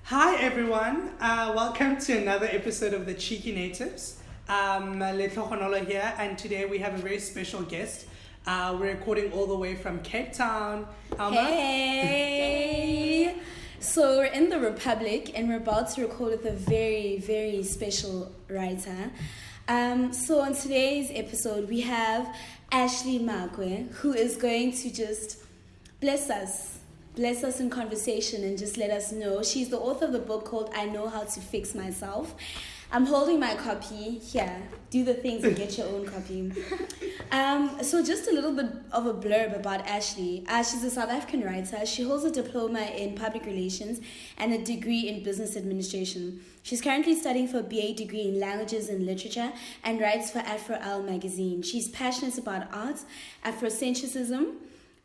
Hi everyone, welcome to another episode of The Cheeky Natives. Letlogonolo here, and today we have a very special guest. We're recording all the way from Cape Town. Alma? Hey! So we're in the Republic and we're about to record with a very, very special writer. So on today's episode we have Ashley Makue, who is going to just bless us in conversation and just let us know. She's the author of the book called I Know How to Fix Myself. I'm holding my copy here. Do the things and get your own copy. So just a little bit of a blurb about Ashley. She's a South African writer. She holds a diploma in public relations and a degree in business administration. She's currently studying for a BA degree in languages and literature and writes for Afro-L magazine. She's passionate about art, Afrocentrism,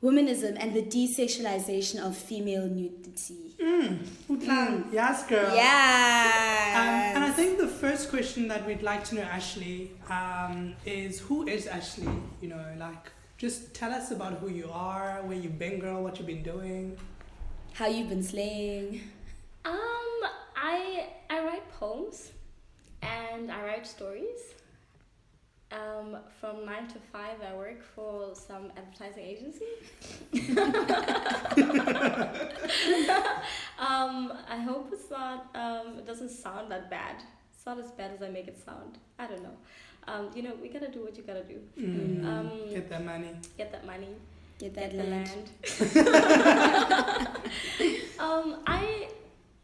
womanism, and the desexualization of female nudity. Yes, girl. Yeah. And I think the first question that we'd like to know, Ashley, is who is Ashley? You know, like, just tell us about who you are, where you've been, girl, what you've been doing. How you've been slaying. I write poems and I write stories. From 9 to 5, I work for some advertising agency. I hope it's not. It doesn't sound that bad. It's not as bad as I make it sound. I don't know. We gotta do what you gotta do. Get that money. Get that money. Get that land.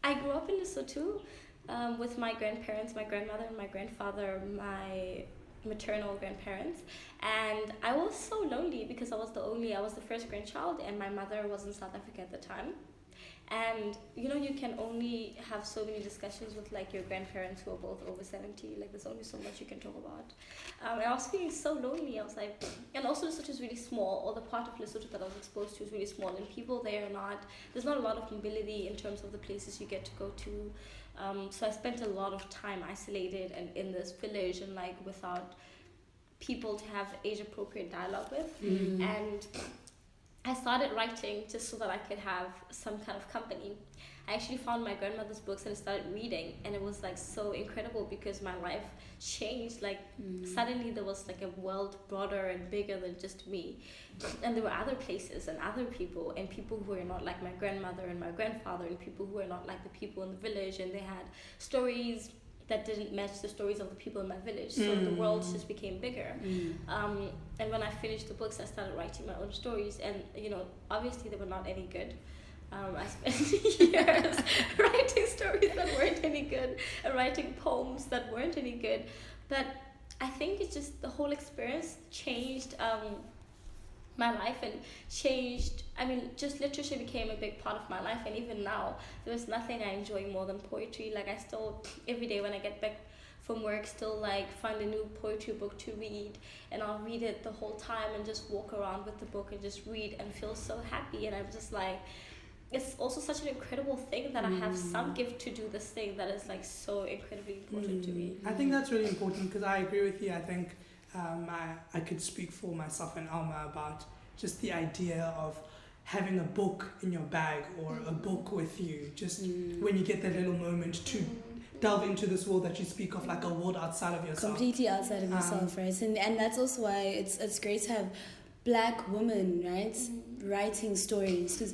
I grew up in Lesotho with my grandparents, my grandmother and my grandfather, my maternal grandparents, and I was so lonely because I was the first grandchild, and my mother was in South Africa at the time. And you can only have so many discussions with like your grandparents who are both over 70. Like there's only so much you can talk about. And I was feeling so lonely. I was like, and also Lesotho is really small, or the part of Lesotho that I was exposed to is really small, and people there there's not a lot of mobility in terms of the places you get to go to. So I spent a lot of time isolated and in this village and like without people to have age-appropriate dialogue with. And I started writing just so that I could have some kind of company. I actually found my grandmother's books and started reading, and it was like so incredible because my life changed. Like suddenly there was like a world broader and bigger than just me, and there were other places and other people and people who were not like my grandmother and my grandfather, and people who were not like the people in the village, and they had stories that didn't match the stories of the people in my village. So the world just became bigger. And when I finished the books, I started writing my own stories, and obviously they were not any good. I spent years writing stories that weren't any good and writing poems that weren't any good. But I think it's just the whole experience changed my life and changed. Just literature became a big part of my life, and even now there's nothing I enjoy more than poetry. Like I still, every day when I get back from work, still like find a new poetry book to read, and I'll read it the whole time and just walk around with the book and just read and feel so happy. And I'm just like, it's also such an incredible thing that I have some gift to do this thing that is like so incredibly important to me. I think that's really important because I agree with you. I think I could speak for myself and Alma about just the idea of having a book in your bag or a book with you, just when you get that little moment to delve into this world that you speak of, like a world outside of yourself. Completely outside of yourself, right? And that's also why it's great to have Black women, right, writing stories, because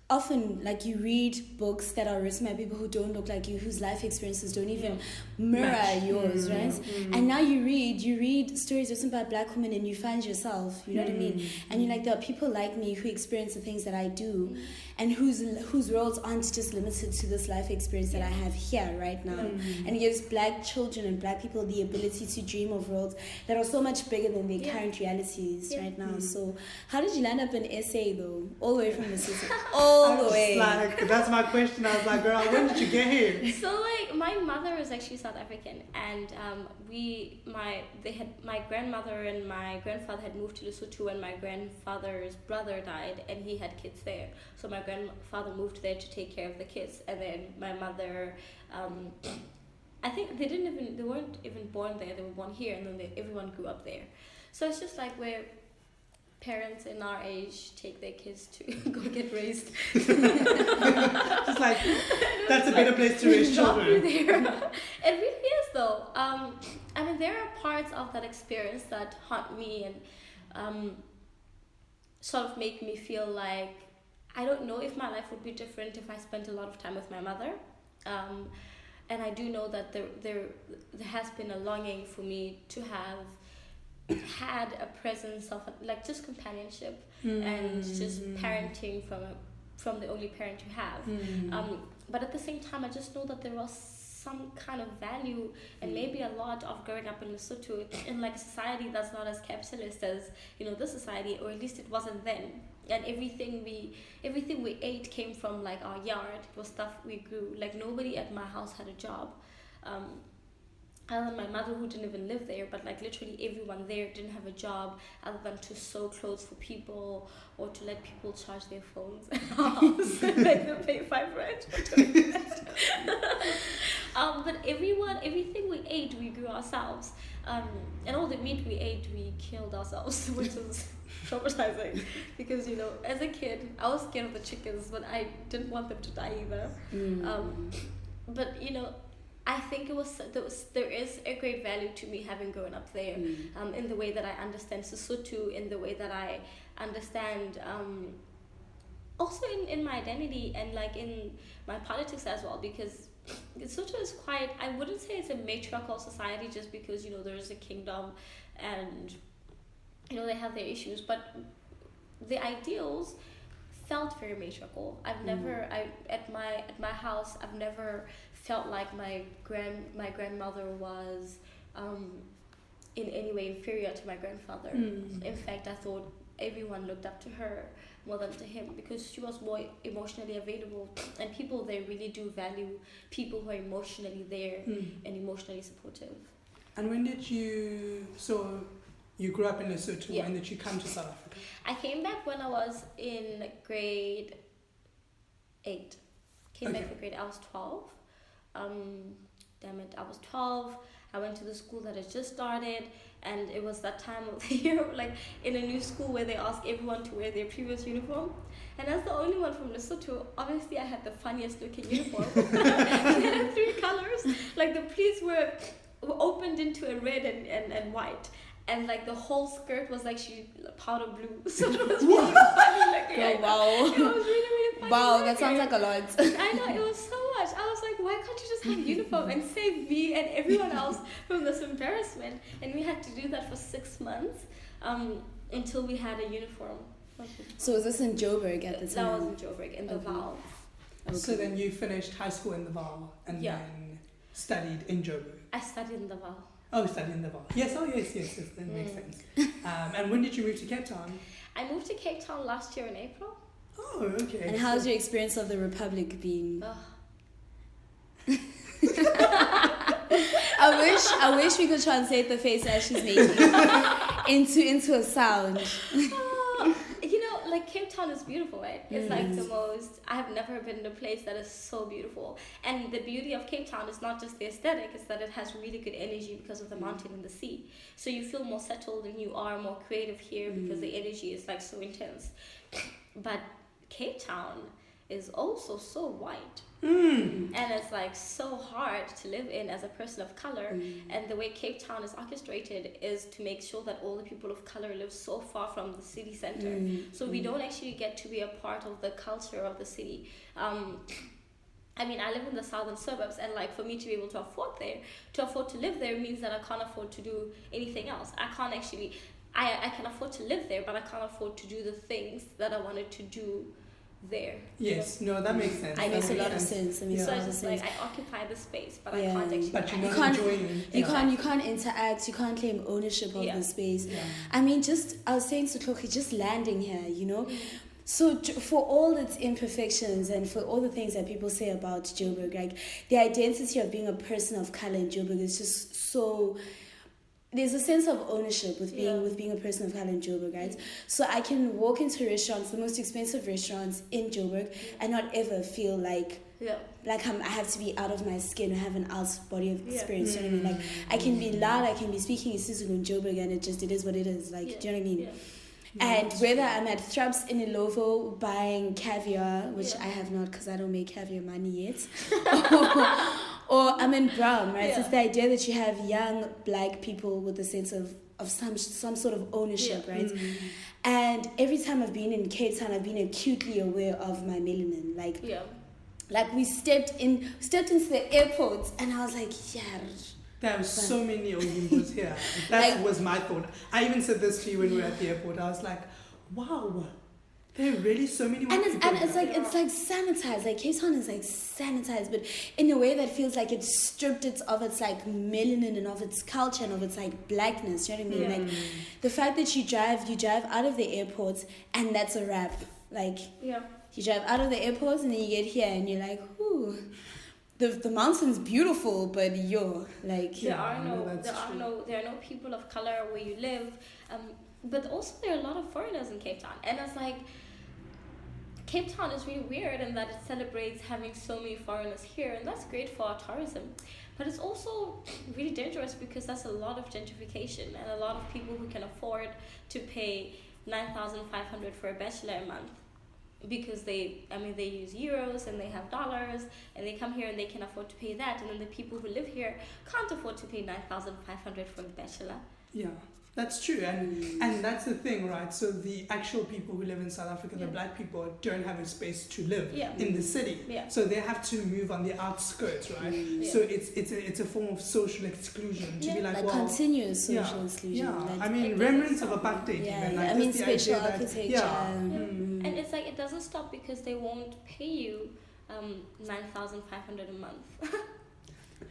often, like, you read books that are written by people who don't look like you, whose life experiences don't even mirror yours, right? And now you read stories written by Black women, and you find yourself, you know what I mean? And you're like, there are people like me who experience the things that I do, and whose worlds aren't just limited to this life experience that I have here right now. And it gives Black children and Black people the ability to dream of worlds that are so much bigger than their current realities right now. So how did you land up in SA though? All the way from Mississippi. All the way. Like, that's my question. I was like, girl, when did you get here? So like my mother is actually South African, and my grandmother and my grandfather had moved to Lesotho when my grandfather's brother died, and he had kids there. So my grandfather moved there to take care of the kids, and then my mother, I think they weren't even born there. They were born here, and then everyone grew up there. So it's just like where parents in our age take their kids to go get raised. Just like That's a better place to raise Drop you children. there. It really is though. I mean, there are parts of that experience that haunt me and sort of make me feel like I don't know if my life would be different if I spent a lot of time with my mother. And I do know that there has been a longing for me to have had a presence of like just companionship and just parenting from the only parent you have. But at the same time, I just know that there was some kind of value and maybe a lot of growing up in Lesotho in like a society that's not as capitalist as this society, or at least it wasn't then. And everything we ate came from like our yard. It was stuff we grew. Like nobody at my house had a job, other than my mother who didn't even live there. But like literally everyone there didn't have a job other than to sew clothes for people or to let people charge their phones in our house. Like they pay 5 rand for doing that. But everything we ate, we grew ourselves. And all the meat we ate, we killed ourselves, which is traumatizing because as a kid I was scared of the chickens, but I didn't want them to die either. But I think there is a great value to me having grown up there, in the way that I understand Sesotho, in the way that I understand also in my identity and like in my politics as well, because Lesotho is quite, I wouldn't say it's a matriarchal society just because there is a kingdom and they have their issues, but the ideals felt very matriarchal. I've never at my house I've never felt like my grandmother was in any way inferior to my grandfather. In fact, I thought everyone looked up to her more than to him because she was more emotionally available, and people there really do value people who are emotionally there and emotionally supportive. And when did you grew up in Lesotho? Yeah. When did you come to South Africa? I came back when I was in grade 8. Back for grade. I was 12. I was 12. I went to the school that had just started, and it was that time of the year, like in a new school where they ask everyone to wear their previous uniform. And as the only one from Lesotho, obviously I had the funniest looking uniform. They had 3 colors. Like the pleats were opened into a red and white. And like the whole skirt was like powder blue, so it was really funny looking. Oh, wow. It was really funny. Wow, looking. that sounds like a lot. I know, it was so much. I was like, why can't you just have uniform and save me and everyone else from this embarrassment? And we had to do that for 6 months until we had a uniform. So was this in Joburg at the time? That was in Joburg, in the Vaal. Okay. So then you finished high school in the Vaal and then studied in Joburg. I studied in the Vaal. Oh, studied in the Vaal. Yes, yes, that makes sense. And when did you move to Cape Town? I moved to Cape Town last year in April. Oh, okay. And how's your experience of the Republic been? I wish we could translate the face Ashley's making into a sound. Like Cape Town is beautiful, right? It's like the most, I have never been in a place that is so beautiful. And the beauty of Cape Town is not just the aesthetic, it's that it has really good energy because of the mountain and the sea. So you feel more settled and you are more creative here because the energy is like so intense. But Cape Town is also so white. And it's like so hard to live in as a person of color. And the way Cape Town is orchestrated is to make sure that all the people of color live so far from the city center. So we don't actually get to be a part of the culture of the city. I mean, I live in the southern suburbs, and like for me to be able to afford to live there means that I can't afford to do anything else. I can't actually, I can afford to live there, but I can't afford to do the things that I wanted to do there. Yes, no, that makes sense. It makes a lot of sense. So it's just like I occupy the space, but I can't actually. But you can't interact. You can't claim ownership of the space. Yeah. I mean, I was saying to Tloki, just landing here, So for all its imperfections and for all the things that people say about Joburg, like the identity of being a person of color in Joburg is just so. There's a sense of ownership with being a person of color in Joburg, right? So I can walk into restaurants, the most expensive restaurants in Joburg, and not ever feel like I have to be out of my skin or have an out body of experience. You know what I mean? Like I can be loud, I can be speaking in Sisulu in Joburg, and it is what it is. Like, do you know what I mean? And whether I'm at Thrubs in Ilovo buying caviar, which I have not because I don't make caviar money yet, or I'm in Brown, right? So it's the idea that you have young black people with a sense of some sort of ownership, right? And every time I've been in Cape Town, I've been acutely aware of my melanin. Like we stepped into the airport, and I was like, yeah. There were so many Oyimbos here. That was my thought. I even said this to you when we were at the airport. I was like, wow, there are really so many more people. And it's like sanitized. Like Cape Town is like sanitized, but in a way that feels like it's stripped it of its like melanin and of its culture and of its like blackness. You know what I mean? Like the fact that you drive out of the airport and that's a wrap. Like you drive out of the airport and then you get here and you're like, ooh. The mountain's beautiful, but you're like there are no people of color where you live, but also there are a lot of foreigners in Cape Town, and it's like Cape Town is really weird in that it celebrates having so many foreigners here, and that's great for our tourism, but it's also really dangerous because that's a lot of gentrification and a lot of people who can afford to pay 9,500 for a bachelor a month. Because they use euros and they have dollars and they come here and they can afford to pay that, and then the people who live here can't afford to pay 9,500 for the bachelor. Yeah, that's true, and that's the thing, right? So the actual people who live in South Africa, the black people, don't have a space to live in the city, so they have to move on the outskirts, right? So it's a form of social exclusion to be like continuous social exclusion. I mean, remnants of apartheid. Spatial architecture. And it's like it doesn't stop because they won't pay you 9,500 a month.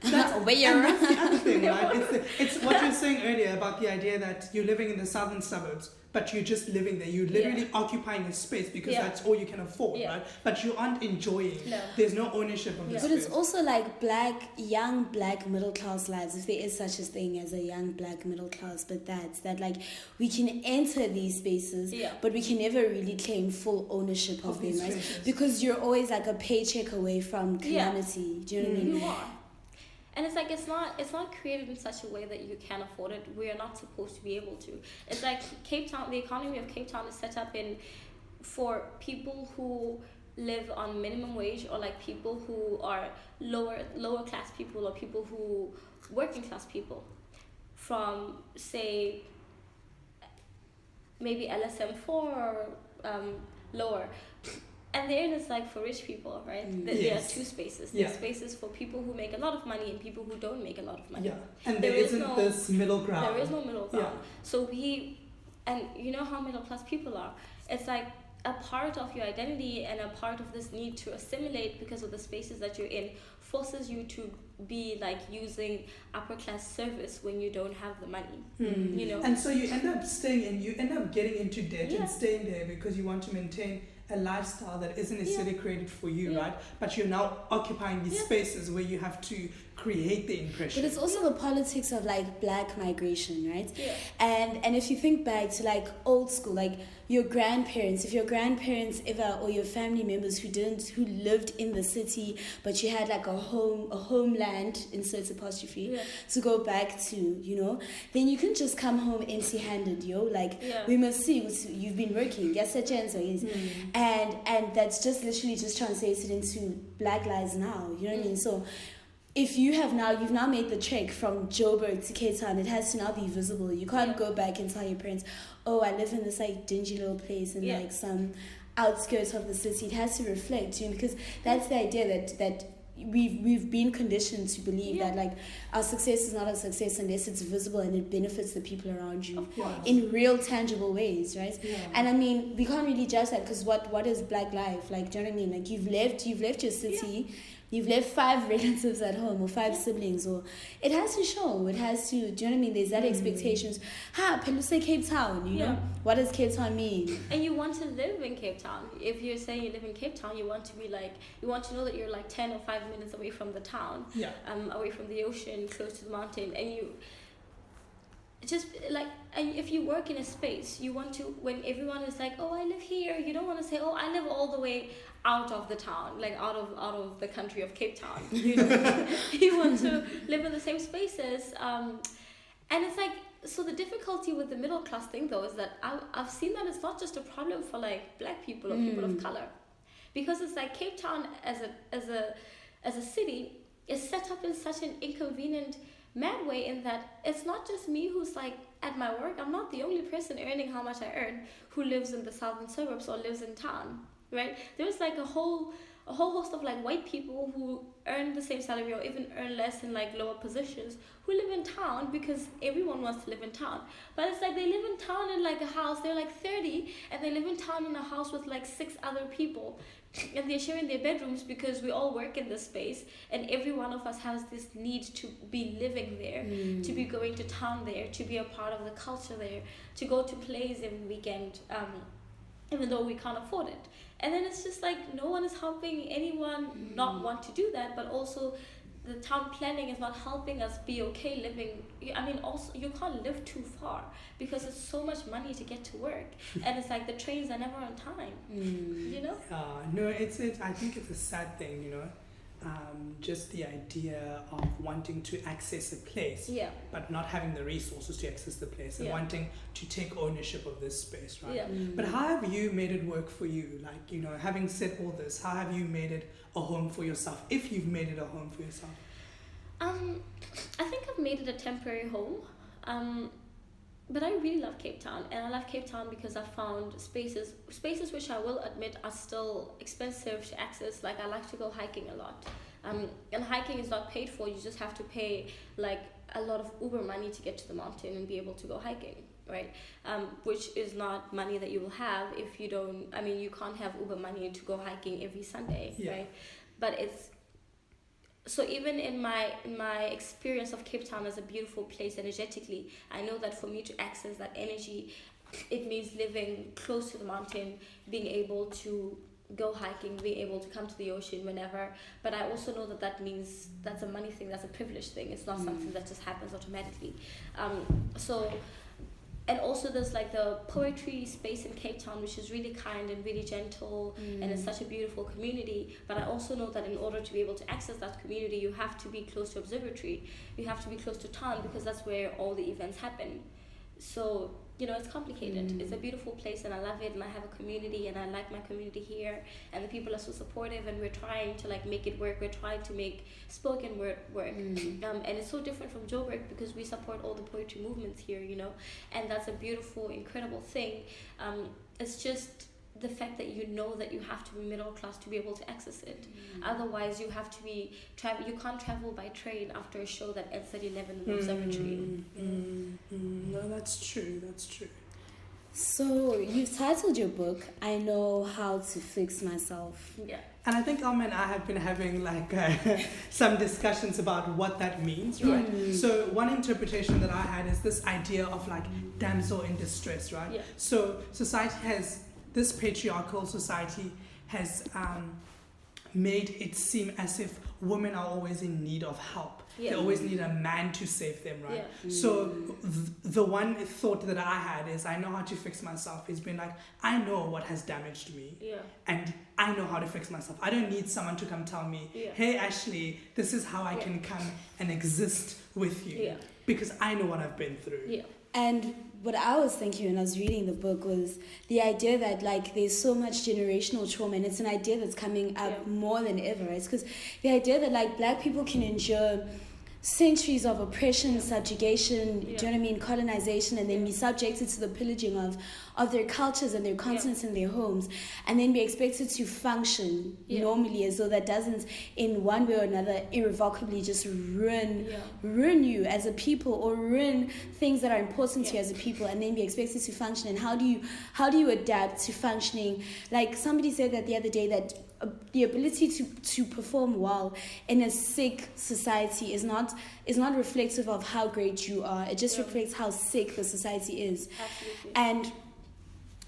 That's the other thing, right? It's what you were saying earlier about the idea that you're living in the southern suburbs, but you're just living there. You're literally occupying a space because that's all you can afford, right? But you aren't enjoying. There's no ownership of the space. But it's also like young black middle class lives, if there is such a thing as a young black middle class. But that like we can enter these spaces, but we can never really claim full ownership of them, right? Spaces. Because you're always like a paycheck away from calamity. Do you know what I mean? You are. And it's like it's not created in such a way that you can afford it. We are not supposed to be able to. It's like Cape Town, the economy of Cape Town is set up for people who live on minimum wage, or like people who are lower class people, or people who working class people, from say maybe LSM4 or lower. And then it's like for rich people, right? There are two spaces. There's spaces for people who make a lot of money and people who don't make a lot of money. Yeah, and there isn't this middle ground. There is no middle ground. So and you know how middle class people are. It's like a part of your identity and a part of this need to assimilate because of the spaces that you're in forces you to be like using upper class service when you don't have the money, you know? And so you end up staying and you end up getting into debt and staying there because you want to maintain a lifestyle that isn't necessarily created for you, right? But you're now occupying these spaces where you have to create the impression. But it's also the politics of like black migration, right? And if you think back to like old school, like your grandparents, if your grandparents ever, or your family members who lived in the city, but you had like a homeland, insert apostrophe, to go back to, you know, then you can just come home empty-handed, like we must see you've been working, and that's just literally just translated into Black Lives Now, you know what I mean? So if you've now made the trek from Joburg to Cape Town, it has to now be visible. You can't go back and tell your parents, oh, I live in this like dingy little place in like some outskirts of the city. It has to reflect, you know, because that's the idea that we've been conditioned to believe that like our success is not a success unless it's visible and it benefits the people around you in real tangible ways, right? And I mean, we can't really judge that because what is black life like? Do you know what I mean? Like you've left your city. You've left 5 relatives at home or 5 siblings, or it has to show. It has to. Do you know what I mean? There's that expectations. Say Cape Town. You know what does Cape Town mean? And you want to live in Cape Town. If you're saying you live in Cape Town, you want to be like, you want to know that you're like 10 or 5 minutes away from the town, away from the ocean, close to the mountain, and you just like. And if you work in a space, you want to, when everyone is like, oh, I live here, you don't want to say, oh, I live all the way out of the town, like out of the country of Cape Town. You know? You want to live in the same spaces. And it's like, so the difficulty with the middle class thing though is that I've seen that it's not just a problem for like black people or people of color, because it's like Cape Town as a city is set up in such an inconvenient, mad way, in that it's not just me who's like at my work. I'm not the only person earning how much I earn who lives in the southern suburbs or lives in town, right? There's like a whole host of like white people who earn the same salary or even earn less in like lower positions who live in town, because everyone wants to live in town. But it's like they live in town in like a house, they're like 30 and they live in town in a house with like 6 other people, and they're sharing their bedrooms because we all work in this space, and every one of us has this need to be living there, to be going to town there, to be a part of the culture there, to go to plays every weekend, even though we can't afford it. And then it's just like no one is helping anyone not want to do that, but also the town planning is not helping us be okay living. I mean, also you can't live too far because it's so much money to get to work, and it's like the trains are never on time. You know? No, it's. I think it's a sad thing, you know. Just the idea of wanting to access a place, but not having the resources to access the place, and wanting to take ownership of this space, right? But how have you made it work for you? Like, you know, having said all this, how have you made it a home for yourself, if you've made it a home for yourself? I think I've made it a temporary home. But I really love Cape Town, and I love Cape Town because I found spaces which I will admit are still expensive to access. Like, I like to go hiking a lot, and hiking is not paid for. You just have to pay like a lot of Uber money to get to the mountain and be able to go hiking, right? Which is not money that you will have if you don't. I mean, you can't have Uber money to go hiking every Sunday, right? But it's. So even in my experience of Cape Town as a beautiful place energetically, I know that for me to access that energy, it means living close to the mountain, being able to go hiking, being able to come to the ocean whenever. But I also know that means that's a money thing, that's a privilege thing. It's not something that just happens automatically. And also there's like the poetry space in Cape Town, which is really kind and really gentle, and it's such a beautiful community. But I also know that in order to be able to access that community, you have to be close to observatory, you have to be close to town, because that's where all the events happen. So, you know, it's complicated. It's a beautiful place and I love it, and I have a community and I like my community here, and the people are so supportive, and we're trying to like make it work. We're trying to make spoken word work. And it's so different from Joburg because we support all the poetry movements here, you know, and that's a beautiful, incredible thing. It's just the fact that you know that you have to be middle class to be able to access it. Otherwise, you have to be you can't travel by train after a show that ends at 11 in the observatory. No, that's true. So you've titled your book, I Know How to Fix Myself. Yeah. And I think Alma and I have been having like some discussions about what that means, right? So one interpretation that I had is this idea of like damsel in distress, right? So society has, this patriarchal society has made it seem as if women are always in need of help. They always need a man to save them, right? So the one thought that I had is, I know how to fix myself. It's been like, I know what has damaged me, and I know how to fix myself. I don't need someone to come tell me, hey Ashley, this is how I can come and exist with you, because I know what I've been through. And what I was thinking when I was reading the book was the idea that like there's so much generational trauma, and it's an idea that's coming up more than ever. It's because the idea that like black people can endure centuries of oppression, subjugation, do you know what I mean, colonization, and then be subjected to the pillaging of their cultures and their continents and their homes, and then be expected to function normally as though that doesn't in one way or another irrevocably just ruin you as a people, or ruin things that are important to you as a people, and then be expected to function. And how do you adapt to functioning? Like somebody said that the other day, that the ability to perform well in a sick society is not reflective of how great you are. It just reflects how sick the society is. Absolutely. And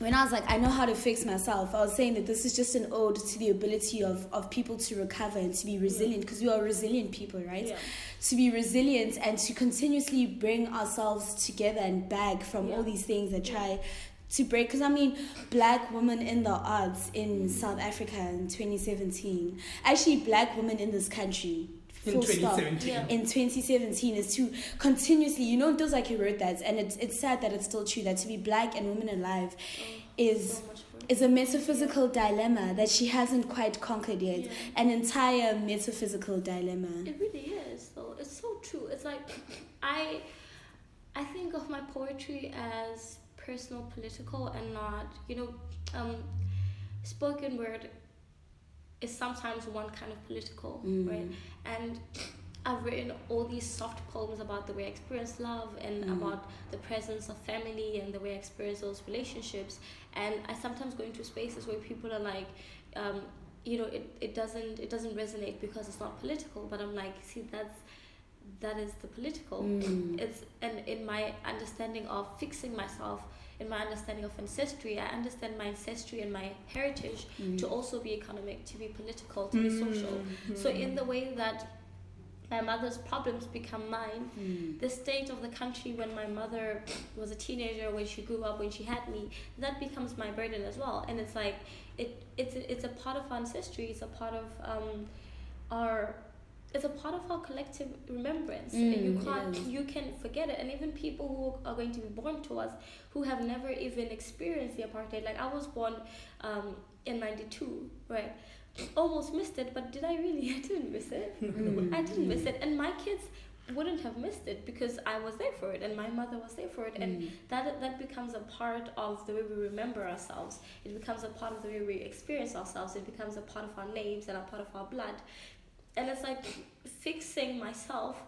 when I was like, I know how to fix myself, I was saying that this is just an ode to the ability of people to recover and to be resilient, because we are resilient people, right? To be resilient and to continuously bring ourselves together and back from all these things that try to break. Because I mean, black women in the arts in South Africa in 2017, actually black women in this country In 2017. Yeah. In 2017 is to continuously, Ntozake wrote that, and it's sad that it's still true, that to be black and woman alive is a metaphysical dilemma that she hasn't quite conquered yet. Yeah. An entire metaphysical dilemma. It really is, though. It's so true. It's like I think of my poetry as personal, political, and not, spoken word is sometimes one kind of political, right? And I've written all these soft poems about the way I experience love and about the presence of family and the way I experience those relationships. And I sometimes go into spaces where people are like, it doesn't resonate because it's not political. But I'm like, see, that is the political. And in my understanding of fixing myself, in my understanding of ancestry, I understand my ancestry and my heritage to also be economic, to be political, to be social. So in the way that my mother's problems become mine, the state of the country when my mother was a teenager, when she grew up, when she had me, that becomes my burden as well. And it's like it's a part of our ancestry, it's a part of our collective remembrance, and you can forget it. And even people who are going to be born to us who have never even experienced the apartheid, like I was born in 92, right? Almost missed it, but did I really? I didn't miss it. I didn't miss it, and my kids wouldn't have missed it because I was there for it and my mother was there for it, and that becomes a part of the way we remember ourselves. It becomes a part of the way we experience ourselves. It becomes a part of our names and a part of our blood. And it's like fixing myself.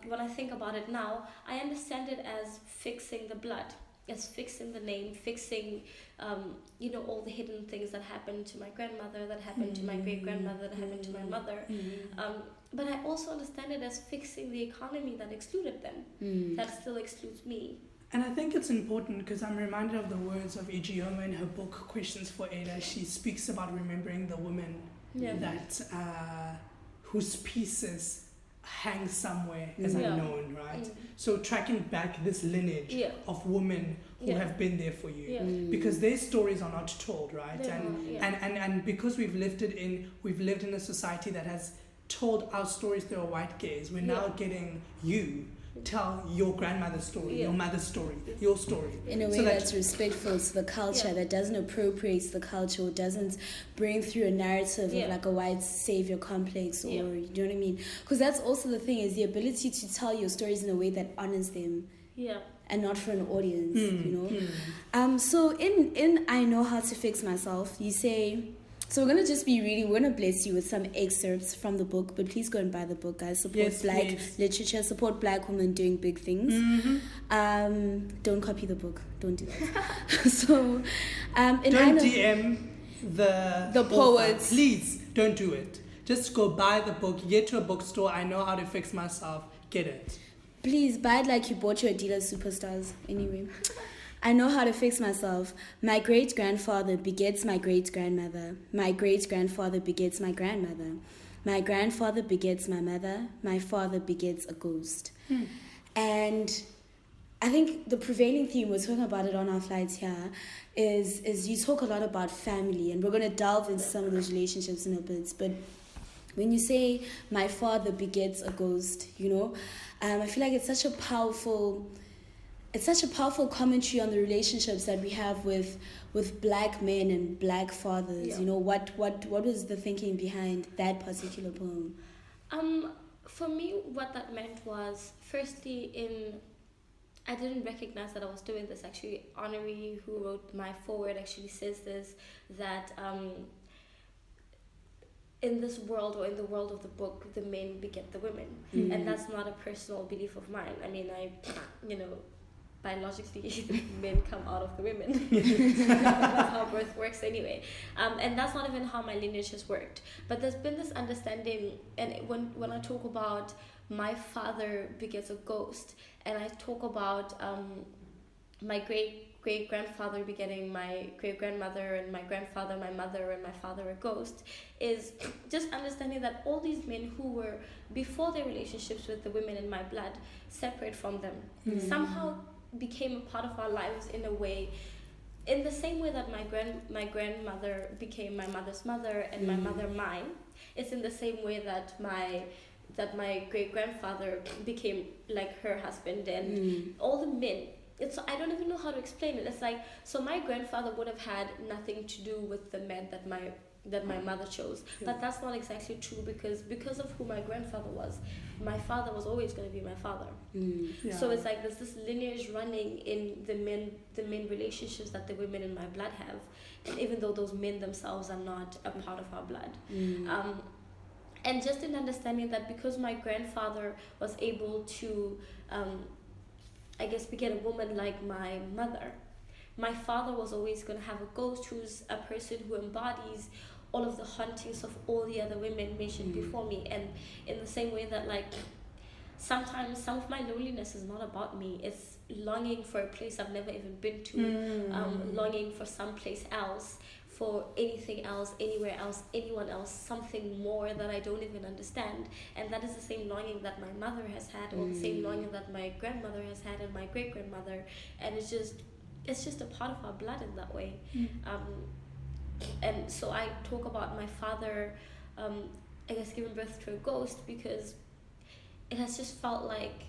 When I think about it now, I understand it as fixing the blood, as fixing the name, fixing, all the hidden things that happened to my grandmother, that happened to my great-grandmother, that happened to my mother. But I also understand it as fixing the economy that excluded them, that still excludes me. And I think it's important because I'm reminded of the words of Ijeoma in her book, Questions for Ada. She speaks about remembering the women that whose pieces hang somewhere as unknown, right? So tracking back this lineage of women who have been there for you, because their stories are not told, right? And because we've lived in a society that has told our stories through a white gaze, we're now getting you tell your grandmother's story, your mother's story, your story. In a way that's respectful to the culture, that doesn't appropriate the culture, or doesn't bring through a narrative of like a white savior complex, or you know what I mean? Because that's also the thing, is the ability to tell your stories in a way that honors them. And not for an audience, So in I Know How to Fix Myself, you say... So we're going to bless you with some excerpts from the book, but please go and buy the book, guys. Support black literature, support black women doing big things. Don't copy the book. Don't do that. So, don't DM the poets. Please, don't do it. Just go buy the book, get to a bookstore, I Know How to Fix Myself, get it. Please, buy it like you bought your Adidas Superstars. Anyway. I know how to fix myself. My great-grandfather begets my great-grandmother. My great-grandfather begets my grandmother. My grandfather begets my mother. My father begets a ghost. And I think the prevailing theme, we're talking about it on our flights here, is you talk a lot about family, and we're going to delve into some of those relationships in a bit. But when you say my father begets a ghost, I feel like it's such a powerful commentary on the relationships that we have with black men and black fathers. What was the thinking behind that particular poem? For me, what that meant was, firstly, I didn't recognize that I was doing this. Actually, Honoree, who wrote my foreword, actually says this, that in this world, or in the world of the book, the men beget the women. And that's not a personal belief of mine. I mean, biologically, men come out of the women. That's how birth works anyway. And that's not even how my lineage has worked. But there's been this understanding, and when I talk about my father begets a ghost, and I talk about my great-grandfather begetting my great-grandmother, and my grandfather, my mother, and my father a ghost, is just understanding that all these men who were, before their relationships with the women in my blood, separate from them, somehow became a part of our lives in a way, in the same way that my grandmother became my mother's mother and my mother mine. It's in the same way that my that my great grandfather became like her husband, and all the men. I don't even know how to explain it. It's like, so my grandfather would have had nothing to do with the men that my mother chose, but that's not exactly true, because of who my grandfather was, my father was always going to be my father. So it's like there's this lineage running in the men relationships that the women in my blood have, and even though those men themselves are not a part of our blood. And just in understanding that, because my grandfather was able to I guess beget a woman like my mother, my father was always going to have a ghost who's a person who embodies all of the hauntings of all the other women mentioned before me. And in the same way that, like, sometimes some of my loneliness is not about me, it's longing for a place I've never even been to, longing for some place else, for anything else, anywhere else, anyone else, something more that I don't even understand. And that is the same longing that my mother has had, or the same longing that my grandmother has had, and my great grandmother. And it's just a part of our blood in that way. And so I talk about my father, I guess, giving birth to a ghost, because it has just felt like,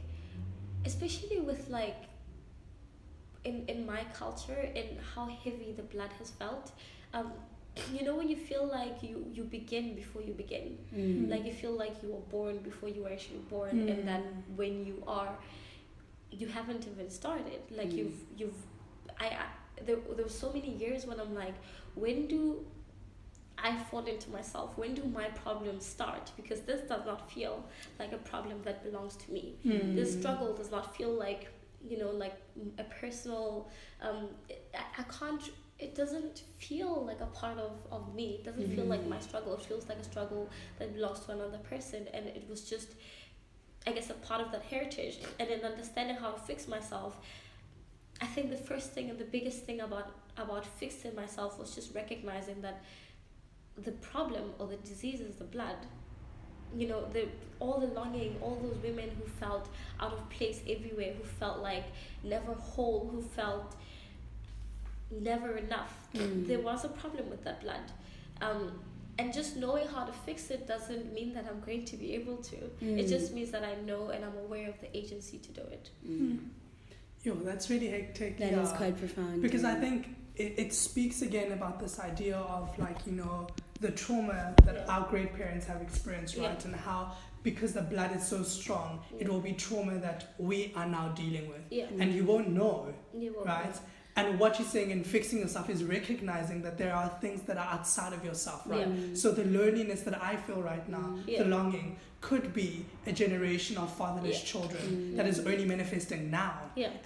especially with like in my culture and how heavy the blood has felt, you know, when you feel like you begin before you begin, like you feel like you were born before you were actually born, and then when you haven't even started, like there were so many years when I'm like, when do I fall into myself? When do my problems start? Because this does not feel like a problem that belongs to me. This struggle does not feel like, you know, like a personal, I can't, it doesn't feel like a part of me. It doesn't feel like my struggle. It feels like a struggle that belongs to another person. And it was just, I guess, a part of that heritage. And in understanding how to fix myself, I think the first thing and the biggest thing about fixing myself was just recognizing that the problem or the disease is the blood. You know, all the longing, all those women who felt out of place everywhere, who felt like never whole, who felt never enough. There was a problem with that blood. And just knowing how to fix it doesn't mean that I'm going to be able to. It just means that I know and I'm aware of the agency to do it. Yo, that's really hectic. That is quite profound. Because I think it speaks again about this idea of, like, you know, the trauma that our great parents have experienced, right? And how, because the blood is so strong, it will be trauma that we are now dealing with. And you won't know, right? And what you're saying in fixing yourself is recognizing that there are things that are outside of yourself, right? So the loneliness that I feel right now, the longing, could be a generation of fatherless children that is only manifesting now.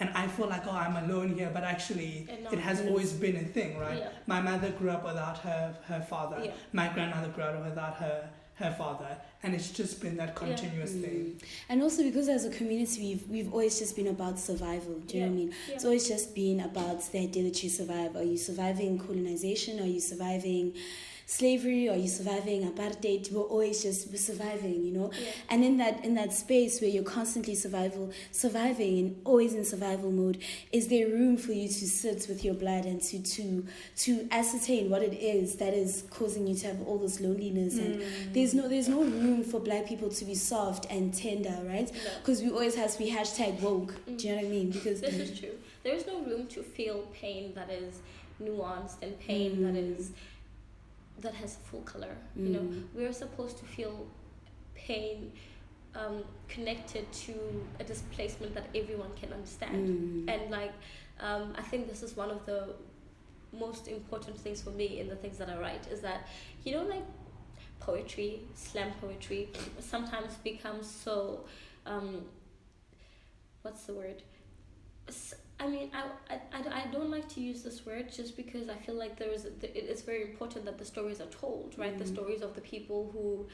And I feel like, oh, I'm alone here, but actually it has always been a thing, right? My mother grew up without her father. My grandmother grew up without her father, and it's just been that continuous thing. And also because as a community we've always just been about survival. Do you know what I mean? It's always just been about the idea that you survive. Are you surviving colonization? Are you surviving slavery? Are you surviving apartheid? We're always just surviving, you know. And in that space where you're constantly surviving and always in survival mode, is there room for you to sit with your blood and to ascertain what it is that is causing you to have all this loneliness? And there's no room for black people to be soft and tender, right? Because we always have to be #woke. Do you know what I mean? Because this is true. There is no room to feel pain that is nuanced and pain that has full color. You know, we're supposed to feel pain connected to a displacement that everyone can understand. And like, I think this is one of the most important things for me in the things that I write, is that, you know, like poetry, slam poetry, sometimes becomes so, what's the word? I mean, I don't like to use this word just because I feel like it's very important that the stories are told, right? The stories of the people who,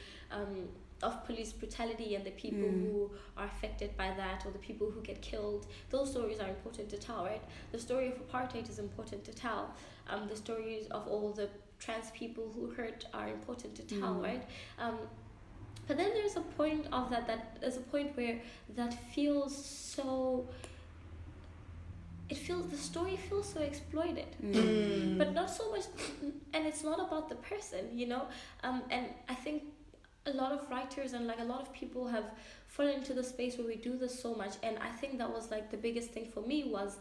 of police brutality and the people who are affected by that, or the people who get killed. Those stories are important to tell, right? The story of apartheid is important to tell. The stories of all the trans people who hurt are important to tell, right? But then there's a point of that there's a point where that feels so... the story feels so exploited, but not so much, and it's not about the person, you know. And I think a lot of writers and like a lot of people have fallen into the space where we do this so much, and I think that was like the biggest thing for me was,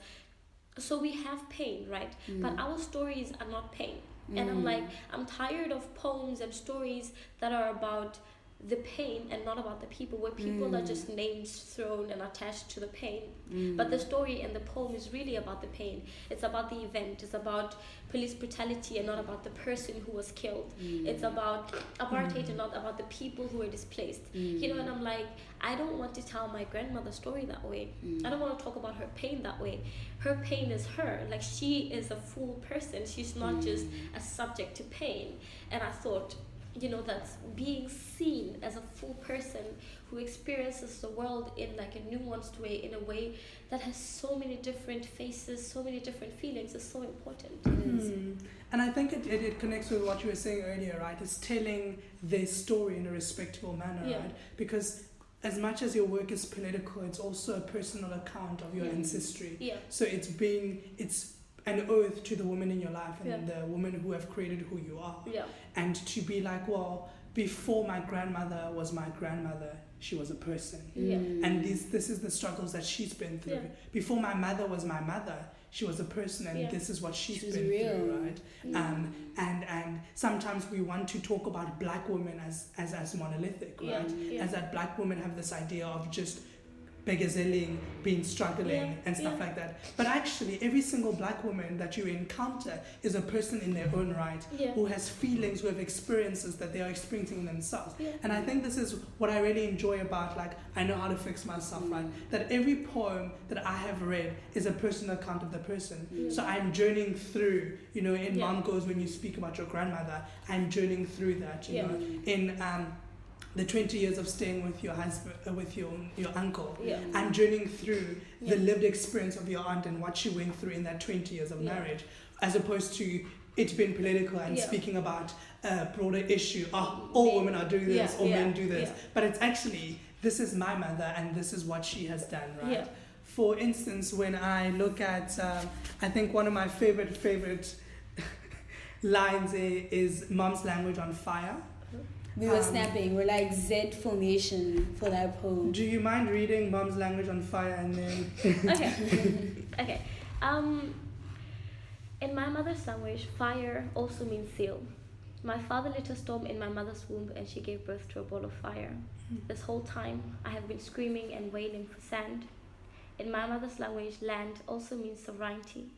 so we have pain, right? But our stories are not pain. And I'm like, I'm tired of poems and stories that are about the pain and not about the people, where people are just names thrown and attached to the pain. But the story and the poem is really about the pain. It's about the event. It's about police brutality and not about the person who was killed. It's about apartheid and not about the people who were displaced. You know, and I'm like, I don't want to tell my grandmother's story that way. I don't want to talk about her pain that way. Her pain is her. Like, she is a full person. She's not just a subject to pain. And I thought, you know, that's being seen as a full person who experiences the world in like a nuanced way, in a way that has so many different faces, so many different feelings, is so important. And I think it connects with what you were saying earlier, right? It's telling their story in a respectable manner, right? Because as much as your work is political, it's also a personal account of your ancestry. So it's an oath to the women in your life and the women who have created who you are. And to be like, well, before my grandmother was my grandmother, she was a person. And this is the struggles that she's been through. Before my mother was my mother, she was a person, and this is what she's been through, right? And sometimes we want to talk about black women as monolithic, right? As that black women have this idea of just begazelling, being struggling and stuff like that. But actually, every single black woman that you encounter is a person in their own right, who has feelings, who have experiences that they are experiencing themselves. And I think this is what I really enjoy about, like, I Know How to Fix Myself, right? That every poem that I have read is a personal account of the person. So I'm journeying through, you know, in Mom Goes, when you speak about your grandmother, I'm journeying through that, you know. In the 20 years of staying with your husband, with your uncle, I'm journeying through the lived experience of your aunt and what she went through in that 20 years of marriage, as opposed to it being political and speaking about a broader issue. All women are doing this, or men do this. But it's actually, this is my mother and this is what she has done, right? For instance, when I look at, I think one of my favorite lines is Mom's Language on Fire. We were snapping. We're like Z formation for that poem. Do you mind reading Mom's Language on Fire and then... Okay. In my mother's language, fire also means seal. My father lit a storm in my mother's womb and she gave birth to a ball of fire. This whole time, I have been screaming and wailing for sand. In my mother's language, land also means sovereignty.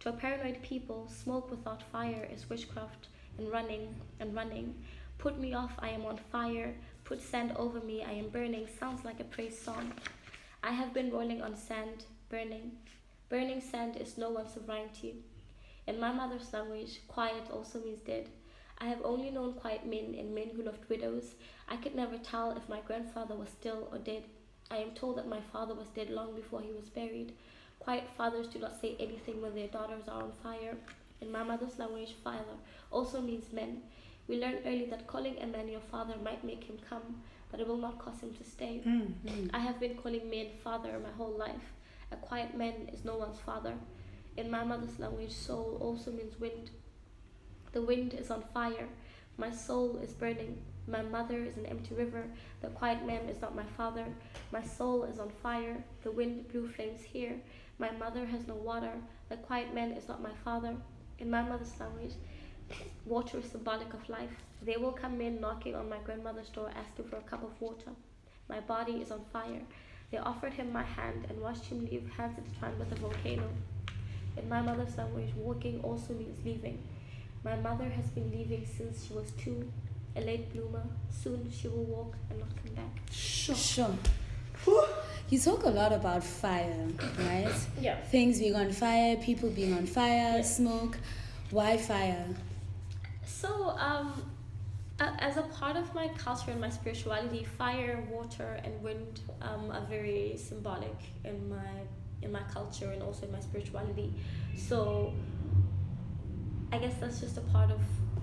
To a paranoid people, smoke without fire is witchcraft and running. Put me off, I am on fire. Put sand over me, I am burning. Sounds like a praise song. I have been rolling on sand, burning. Burning sand is no one's sovereignty. In my mother's language, quiet also means dead. I have only known quiet men and men who loved widows. I could never tell if my grandfather was still or dead. I am told that my father was dead long before he was buried. Quiet fathers do not say anything when their daughters are on fire. In my mother's language, father also means men. We learned early that calling a man your father might make him come, but it will not cause him to stay. I have been calling men father my whole life. A quiet man is no one's father. In my mother's language, soul also means wind. The wind is on fire. My soul is burning. My mother is an empty river. The quiet man is not my father. My soul is on fire. The wind blew flames here. My mother has no water. The quiet man is not my father. In my mother's language, water is symbolic of life. They will come in knocking on my grandmother's door asking for a cup of water. My body is on fire. They offered him my hand and watched him leave, hands intertwined with a volcano. In my mother's language, walking also means leaving. My mother has been leaving since she was 2, a late bloomer. Soon she will walk and not come back. Sure. You talk a lot about fire, right? Things being on fire, people being on fire, smoke. Why fire? So, as a part of my culture and my spirituality, fire, water, and wind are very symbolic in my culture and also in my spirituality. So, I guess that's just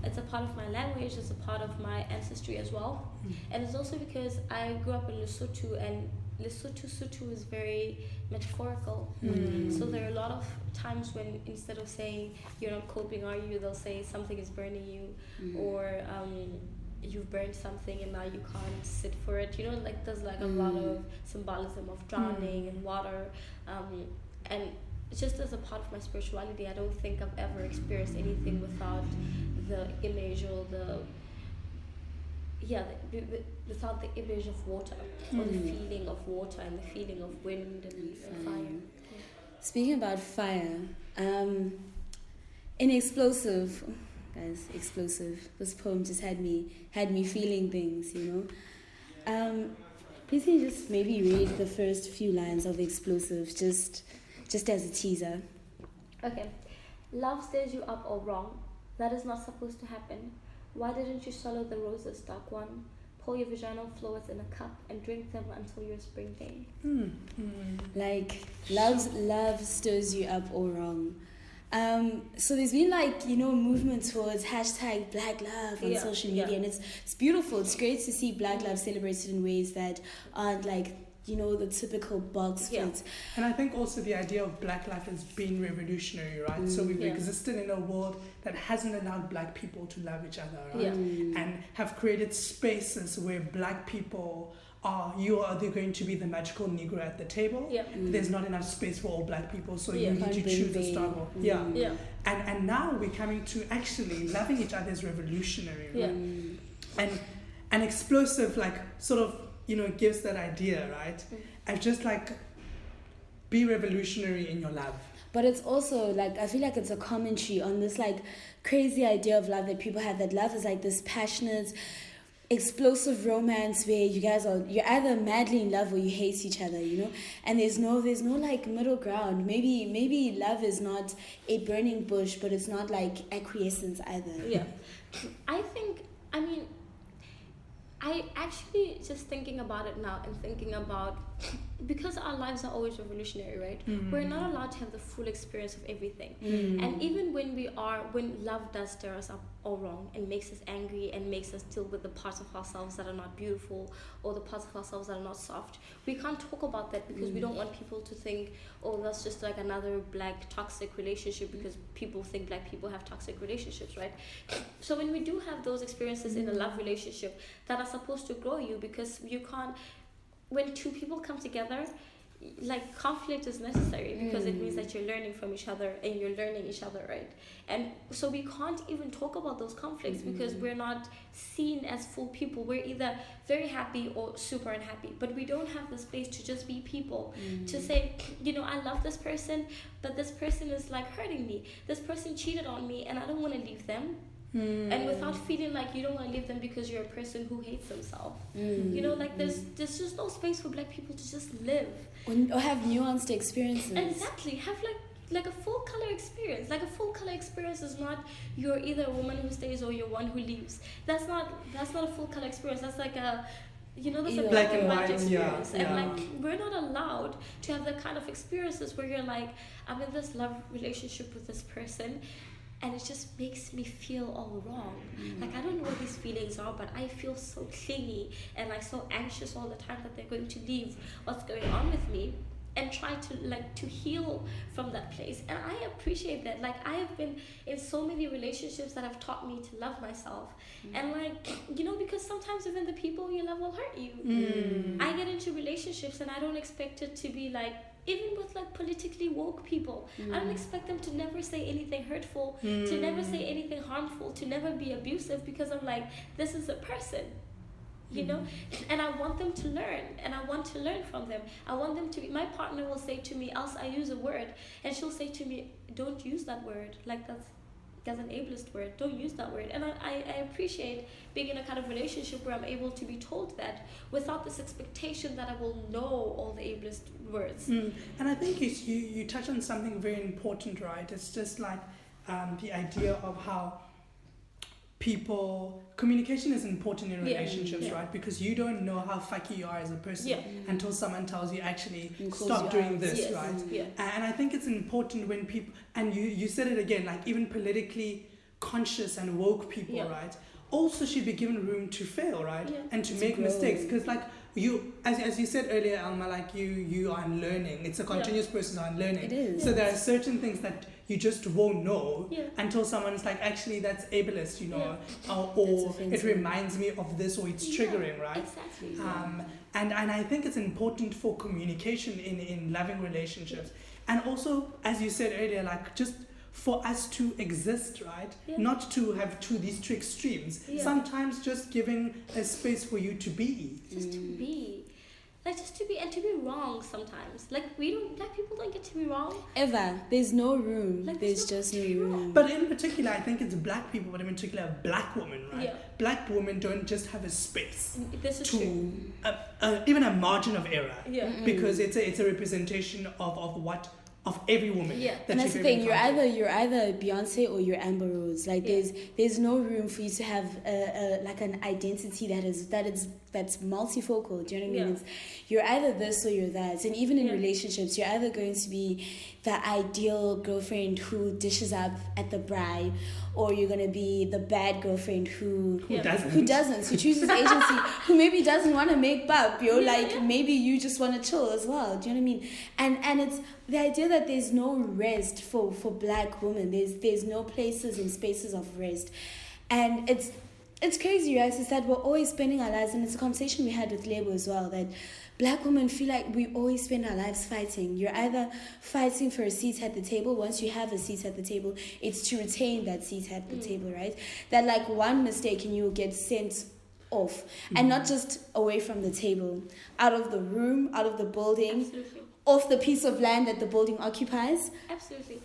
it's a part of my language, it's a part of my ancestry as well. And it's also because I grew up in Lesotho, and Lesotho is very metaphorical. So there are a lot of times when instead of saying you're not coping, are you, they'll say something is burning you, or you've burned something and now you can't sit for it. You know, like there's like a lot of symbolism of drowning in water, and just as a part of my spirituality, I don't think I've ever experienced anything without the image or without the image of water, or the feeling of water and the feeling of wind and fire. Speaking about fire, in Explosive, guys, Explosive, this poem just had me feeling things, you know. Please can you just maybe read the first few lines of Explosive, just as a teaser. Okay. Love stirs you up or wrong. That is not supposed to happen. Why didn't you swallow the roses, dark one? Pour your vaginal fluids in a cup and drink them until your spring day. Like, love stirs you up or wrong. So there's been like, you know, movement towards hashtag Black Love on social media, and it's beautiful. It's great to see Black Love celebrated in ways that aren't like, you know, the typical box fit. And I think also the idea of Black life has been revolutionary, right? So we've existed in a world that hasn't allowed Black people to love each other, right? And have created spaces where Black people you are either going to be the magical Negro at the table. There's not enough space for all Black people, so you need to choose a struggle. And now we're coming to actually loving each other is revolutionary, right? And Explosive, like, sort of, you know, gives that idea, right? And just like, be revolutionary in your love. But it's also like, I feel like it's a commentary on this like crazy idea of love that people have, that love is like this passionate, explosive romance where you're either madly in love or you hate each other, you know, and there's no like middle ground. Maybe love is not a burning bush, but it's not like acquiescence either. I actually just thinking about it now and thinking about, because our lives are always revolutionary, right? We're not allowed to have the full experience of everything. And even when love does stir us up or wrong and makes us angry and makes us deal with the parts of ourselves that are not beautiful or the parts of ourselves that are not soft, we can't talk about that because we don't want people to think, oh, that's just like another Black toxic relationship, because people think Black people have toxic relationships, right? So when we do have those experiences in a love relationship that are supposed to grow you, because you can't, when two people come together, like, conflict is necessary because it means that you're learning from each other and you're learning each other, right? And so we can't even talk about those conflicts because we're not seen as full people. We're either very happy or super unhappy, but we don't have the space to just be people, to say, you know, I love this person, but this person is like hurting me. This person cheated on me and I don't want to leave them. And without feeling like you don't want to leave them because you're a person who hates himself. You know, like there's just no space for Black people to just live. Or have nuanced experiences. Exactly. Have like a full color experience. Like a full color experience is not you're either a woman who stays or you're one who leaves. That's not a full color experience. That's like a, you know, that's a black and white experience. And like, we're not allowed to have that kind of experiences where you're like, I'm in this love relationship with this person and it just makes me feel all wrong. Like, I don't know what these feelings are, but I feel so clingy and like so anxious all the time that they're going to leave what's going on with me, and try to heal from that place. And I appreciate that. Like, I have been in so many relationships that have taught me to love myself. And like, you know, because sometimes even the people you love will hurt you. I get into relationships and I don't expect it to be like, even with like politically woke people, I don't expect them to never say anything hurtful, to never say anything harmful, to never be abusive, because I'm like, this is a person, you know, and I want them to learn, and I want to learn from them. I want them to be, my partner will say to me, else I use a word, and she'll say to me, don't use that word, like that's an ableist word, don't use that word. And I appreciate being in a kind of relationship where I'm able to be told that without this expectation that I will know all the ableist words. And I think you touch on something very important, right? It's just like the idea of how communication is important in relationships, right? Because you don't know how fucky you are as a person until someone tells you, actually stop doing this, right? And I think it's important when people, and you said it again, like even politically conscious and woke people, right, also should be given room to fail, right? And to make mistakes, because like you, as you said earlier, Alma, like you are unlearning. It's a continuous process of unlearning. It is. So there are certain things that you just won't know Yeah. until someone's like, actually, that's ableist, you know, or That's it offensive. reminds me of this, or it's triggering, right? Exactly. And I think it's important for communication in loving relationships, and also, as you said earlier, like just for us to exist, right? Yeah. Not to have these two extremes. Yeah. Sometimes just giving a space for you to be. Just to be. Like, just to be, and to be wrong sometimes. Like, people don't get to be wrong. Ever. There's no room. Like, there's there's just no no room. But in particular, I think it's black people, but in particular, black women, right? Yeah. Black women don't just have a space This is to true. even a margin of error, Yeah. because it's a representation of every woman. Yeah. that And that's you've the thing. ever encountered. You're either Beyonce or you're Amber Rose. Like Yeah. there's no room for you to have like an identity that's multifocal. Do you know what I mean? Yeah. It's, you're either this or you're that. And even in Yeah. relationships, you're either going to be the ideal girlfriend who dishes up at the bride, or you're gonna be the bad girlfriend who doesn't. who chooses agency, who maybe doesn't want to make bub, Yeah, like yeah. maybe you just want to chill as well. Do you know what I mean? And it's the idea that there's no rest for black women. There's no places and spaces of rest, and it's crazy, right? It's that we're always spending our lives, and it's a conversation we had with Lebo as well, that black women feel like we always spend our lives fighting. You're either fighting for a seat at the table. Once you have a seat at the table, it's to retain that seat at the table, right? That like one mistake and you'll get sent off, and not just away from the table, out of the room, out of the building, Absolutely. off the piece of land that the building occupies. Absolutely.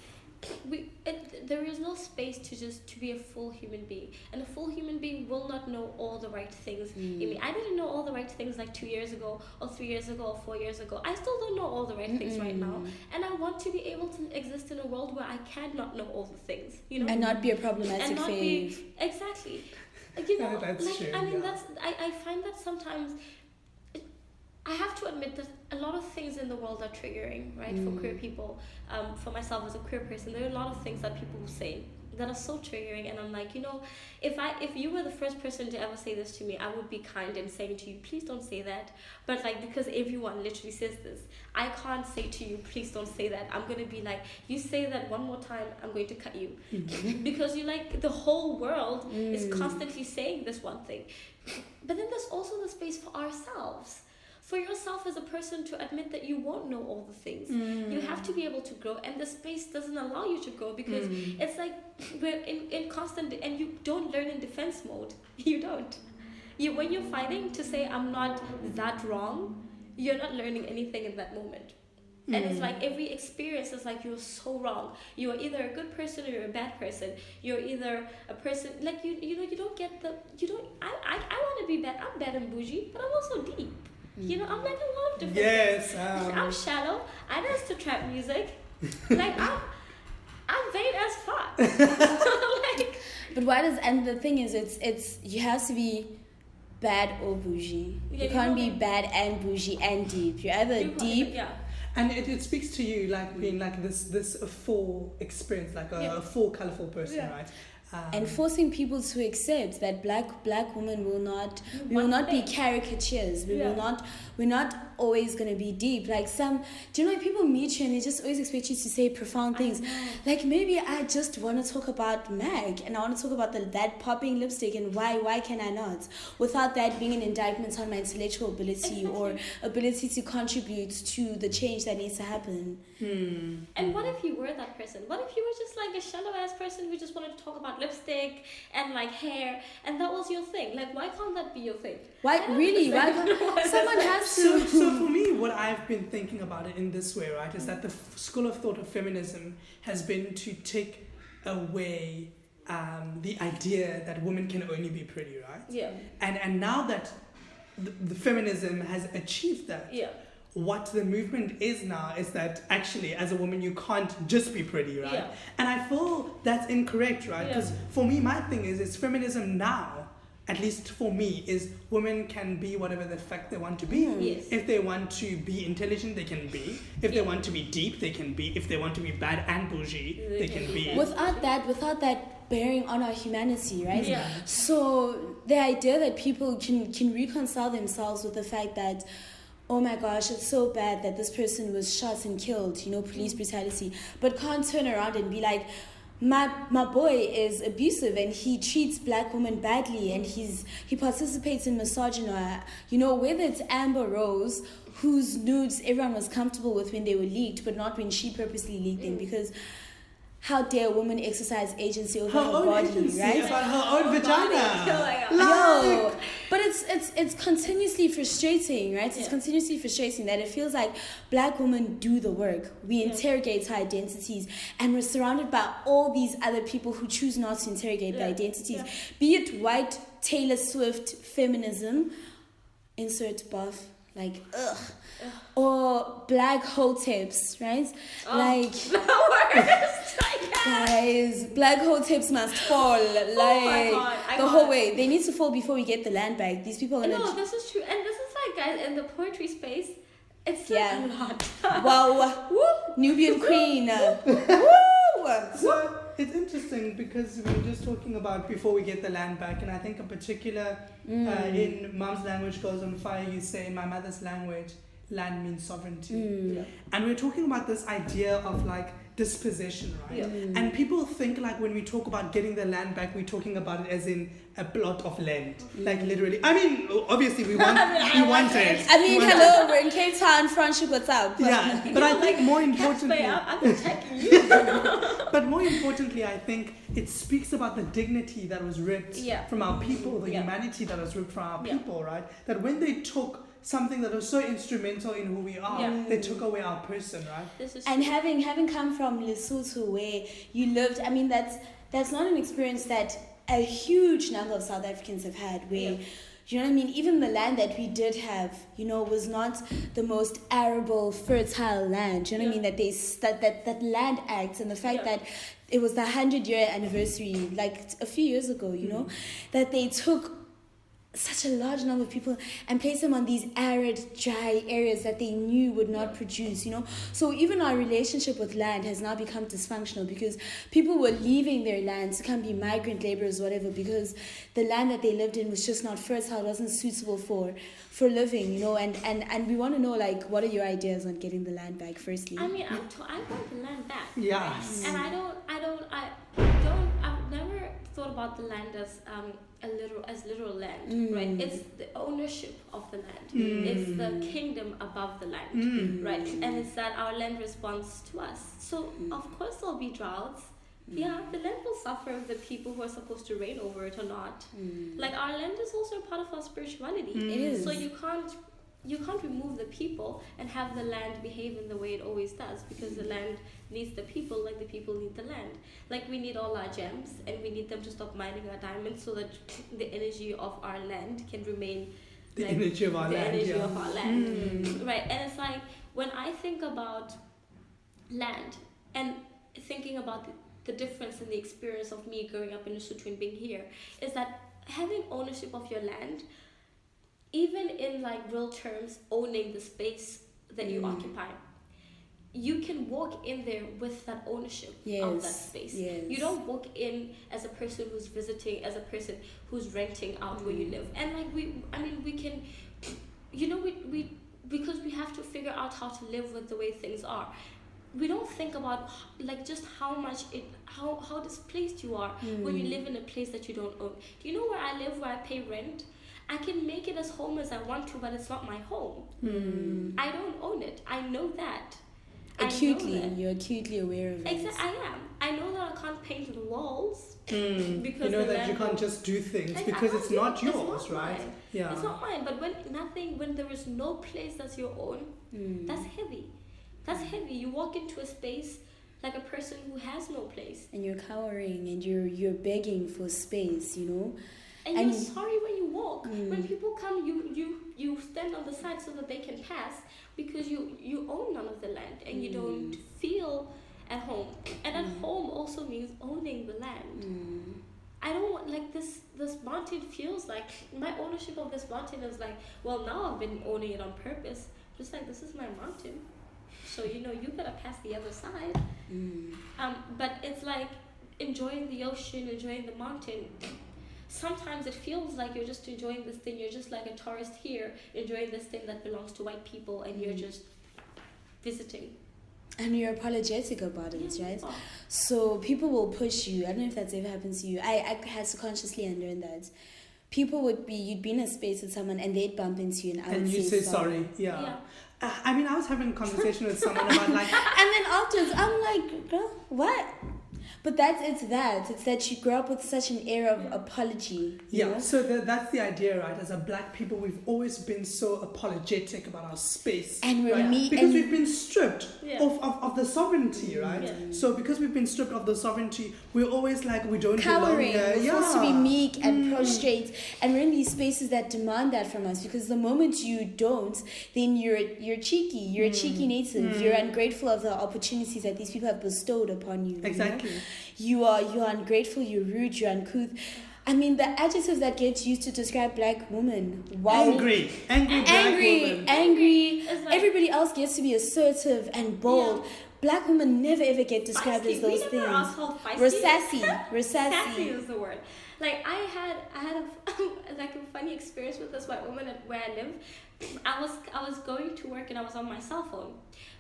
There is no space to be a full human being, and a full human being will not know all the right things in me. I didn't know all the right things like 2 years ago, or 3 years ago, or 4 years ago. I still don't know all the right things right now, and I want to be able to exist in a world where I cannot know all the things, you know, And not be a problematic and not fave. be exactly, you know, That's like true, I mean yeah. I find that sometimes. I have to admit that a lot of things in the world are triggering, right, for queer people. For myself as a queer person, there are a lot of things that people will say that are so triggering, and I'm like, you know, if you were the first person to ever say this to me, I would be kind and saying to you, please don't say that. But like, because everyone literally says this, I can't say to you, please don't say that. I'm gonna be like, you say that one more time, I'm going to cut you, because you like the whole world is constantly saying this one thing. But then there's also the space for ourselves. For yourself as a person to admit that you won't know all the things. You have to be able to grow, and the space doesn't allow you to grow, because it's like we're in constant, and you don't learn in defense mode. You don't. When you're fighting to say I'm not that wrong, you're not learning anything in that moment. And it's like every experience is like, you're so wrong. You're either a good person or you're a bad person. You're either a person like you know, you don't get the I want to be bad. I'm bad and bougie, but I'm also deep. You know, I'm like a lot of different Yes. things. I'm shallow. I dance to trap music. Like I'm vain as fuck. Like, But why does, and the thing is, it's you have to be bad or bougie. Yeah, You can't be don't- bad and bougie and deep. You're either deep. Yeah. And it speaks to you like being like this full experience, like a full colorful person, Yeah. right? And forcing people to accept that black women will not be caricatures. We're not always gonna be deep. Like do you know, when people meet you and they just always expect you to say profound things. Like, maybe I just want to talk about Mag, and I want to talk about that popping lipstick, and why can I not, without that being an indictment on my intellectual ability or ability to contribute to the change that needs to happen. And what if you were that person? What if you were just like a shallow ass person who just wanted to talk about lipstick and like hair, and that was your thing? Like, why can't that be your thing? Why really? Why can't someone has to? So for me, what I've been thinking about it in this way, right, is that the school of thought of feminism has been to take away the idea that women can only be pretty, right? Yeah. And now that the feminism has achieved that, Yeah. what the movement is now is that actually, as a woman, you can't just be pretty, right? Yeah. And I feel that's incorrect, right? Yeah. Because for me, my thing is feminism now, at least for me, is women can be whatever the fuck they want to be. Yes. If they want to be intelligent, they can be. If they want to be deep, they can be. If they want to be bad and bougie, they can be. Without that bearing on our humanity, right? Yeah. So the idea that people can reconcile themselves with the fact that, oh my gosh, it's so bad that this person was shot and killed, police brutality, but can't turn around and be like, my boy is abusive and he treats black women badly and he participates in misogyny. Whether it's Amber Rose, whose nudes everyone was comfortable with when they were leaked, but not when she purposely leaked them, because how dare a woman exercise agency over her body, right? About her own vagina. Yo, but it's continuously frustrating, right? It's continuously frustrating that it feels like black women do the work. We interrogate our identities, and we're surrounded by all these other people who choose not to interrogate their identities. Be it white Taylor Swift feminism, insert buff, like ugh. Or black hoteps, right? The worst. Guys, black hoteps must fall. The whole way. They need to fall before we get the land back. These people are gonna. No, this is true, and this is like, guys, in the poetry space, it's like a lot. Wow. Nubian queen. So it's interesting because we were just talking about before we get the land back, and I think in particular in Mom's Language Goes on Fire, you say, in my mother's language, land means sovereignty. And we're talking about this idea of like dispossession, right? And people think like when we talk about getting the land back, we're talking about it as in a plot of land, like literally. I mean, obviously we want it. I mean, hello, we're in Cape Town, friendship, what's up? Yeah, but I think more importantly, I'm attacking you. but more importantly, I think it speaks about the dignity that was ripped from our people, the humanity that was ripped from our people, right? That when they took something that was so instrumental in who we are, they took away our person, right? And having come from Lesotho, where you lived, I mean, that's not an experience that a huge number of South Africans have had, where you know what I mean, even the land that we did have, was not the most arable, fertile land. You know what I mean? That Land Act, and the fact that it was the 100-year anniversary, like a few years ago, that they took such a large number of people and place them on these arid, dry areas that they knew would not produce, So even our relationship with land has now become dysfunctional, because people were leaving their land to come be migrant laborers, whatever, because the land that they lived in was just not fertile, wasn't suitable for living, and we want to know, like, what are your ideas on getting the land back, firstly? I mean, I want the land back. Yes. And I've never thought about the land as literal land, right? It's the ownership of the land. It's the kingdom above the land, right? And it's that our land responds to us. So of course there'll be droughts. Yeah, the land will suffer if the people who are supposed to reign over it or not. Like, our land is also a part of our spirituality. It is. So you can't remove the people and have the land behave in the way it always does, because the land needs the people like the people need the land. Like, we need all our gems, and we need them to stop mining our diamonds so that the energy of our land can remain the energy of our land. Right? And it's like, when I think about land and thinking about the difference in the experience of me growing up in Lesotho and being here, is that having ownership of your land, even in like real terms, owning the space that you occupy, you can walk in there with that ownership of that space. You don't walk in as a person who's visiting, as a person who's renting out where you live. And like, we can, because we have to figure out how to live with the way things are. We don't think about like just how displaced you are when you live in a place that you don't own. Do you know where I live, where I pay rent? I can make it as home as I want to, but it's not my home. I don't own it. I know that. You're acutely aware of it. Exactly, I am. I know that I can't paint the walls because that you can't just do things because it's not yours, right? Mine. Yeah, it's not mine. But when there is no place that's your own, that's heavy. That's heavy. You walk into a space like a person who has no place, and you're cowering, and you're begging for space, And you're sorry when you walk. When people come, you stand on the side so that they can pass, because you own none of the land, and you don't feel at home. And at home also means owning the land. I don't want, like, this mountain feels like my ownership of this mountain is like, well, now I've been owning it on purpose. Just like, this is my mountain, so you gotta pass the other side. But it's like enjoying the ocean, enjoying the mountain. sometimes it feels like you're just enjoying this thing. You're just like a tourist here, enjoying this thing that belongs to white people, and you're just visiting. And you're apologetic about it, Yeah, right? oh. So people will push you. I don't know if that's ever happened to you. I had to consciously unlearn that. People you'd be in a space with someone and they'd bump into you and And you say sorry. Yeah. I mean, I was having a conversation with someone about like... And then afterwards, I'm like, girl, what? But it's that you grow up with such an air of apology. You know? So that's the idea, right? As a black people, we've always been so apologetic about our space. And we're right? Because we've been stripped of the sovereignty, right? Yeah. So because we've been stripped of the sovereignty, we're always like, we don't cowering. belong here. We're supposed to be meek and prostrate, and we're in these spaces that demand that from us, because the moment you don't, then you're cheeky. You're a cheeky native. You're ungrateful of the opportunities that these people have bestowed upon you. Exactly. You know? You're ungrateful. You're rude. You're uncouth. I mean, the adjectives that get used to describe black women. Wow. Angry black woman. Angry. It's like, Everybody else gets to be assertive and bold. Yeah. Black women never ever get described as those we never things. are called feisty. We're sassy. We're Sassy sassy. is the word. Like I had a like a funny experience with this white woman at where I live. I was going to work and I was on my cell phone,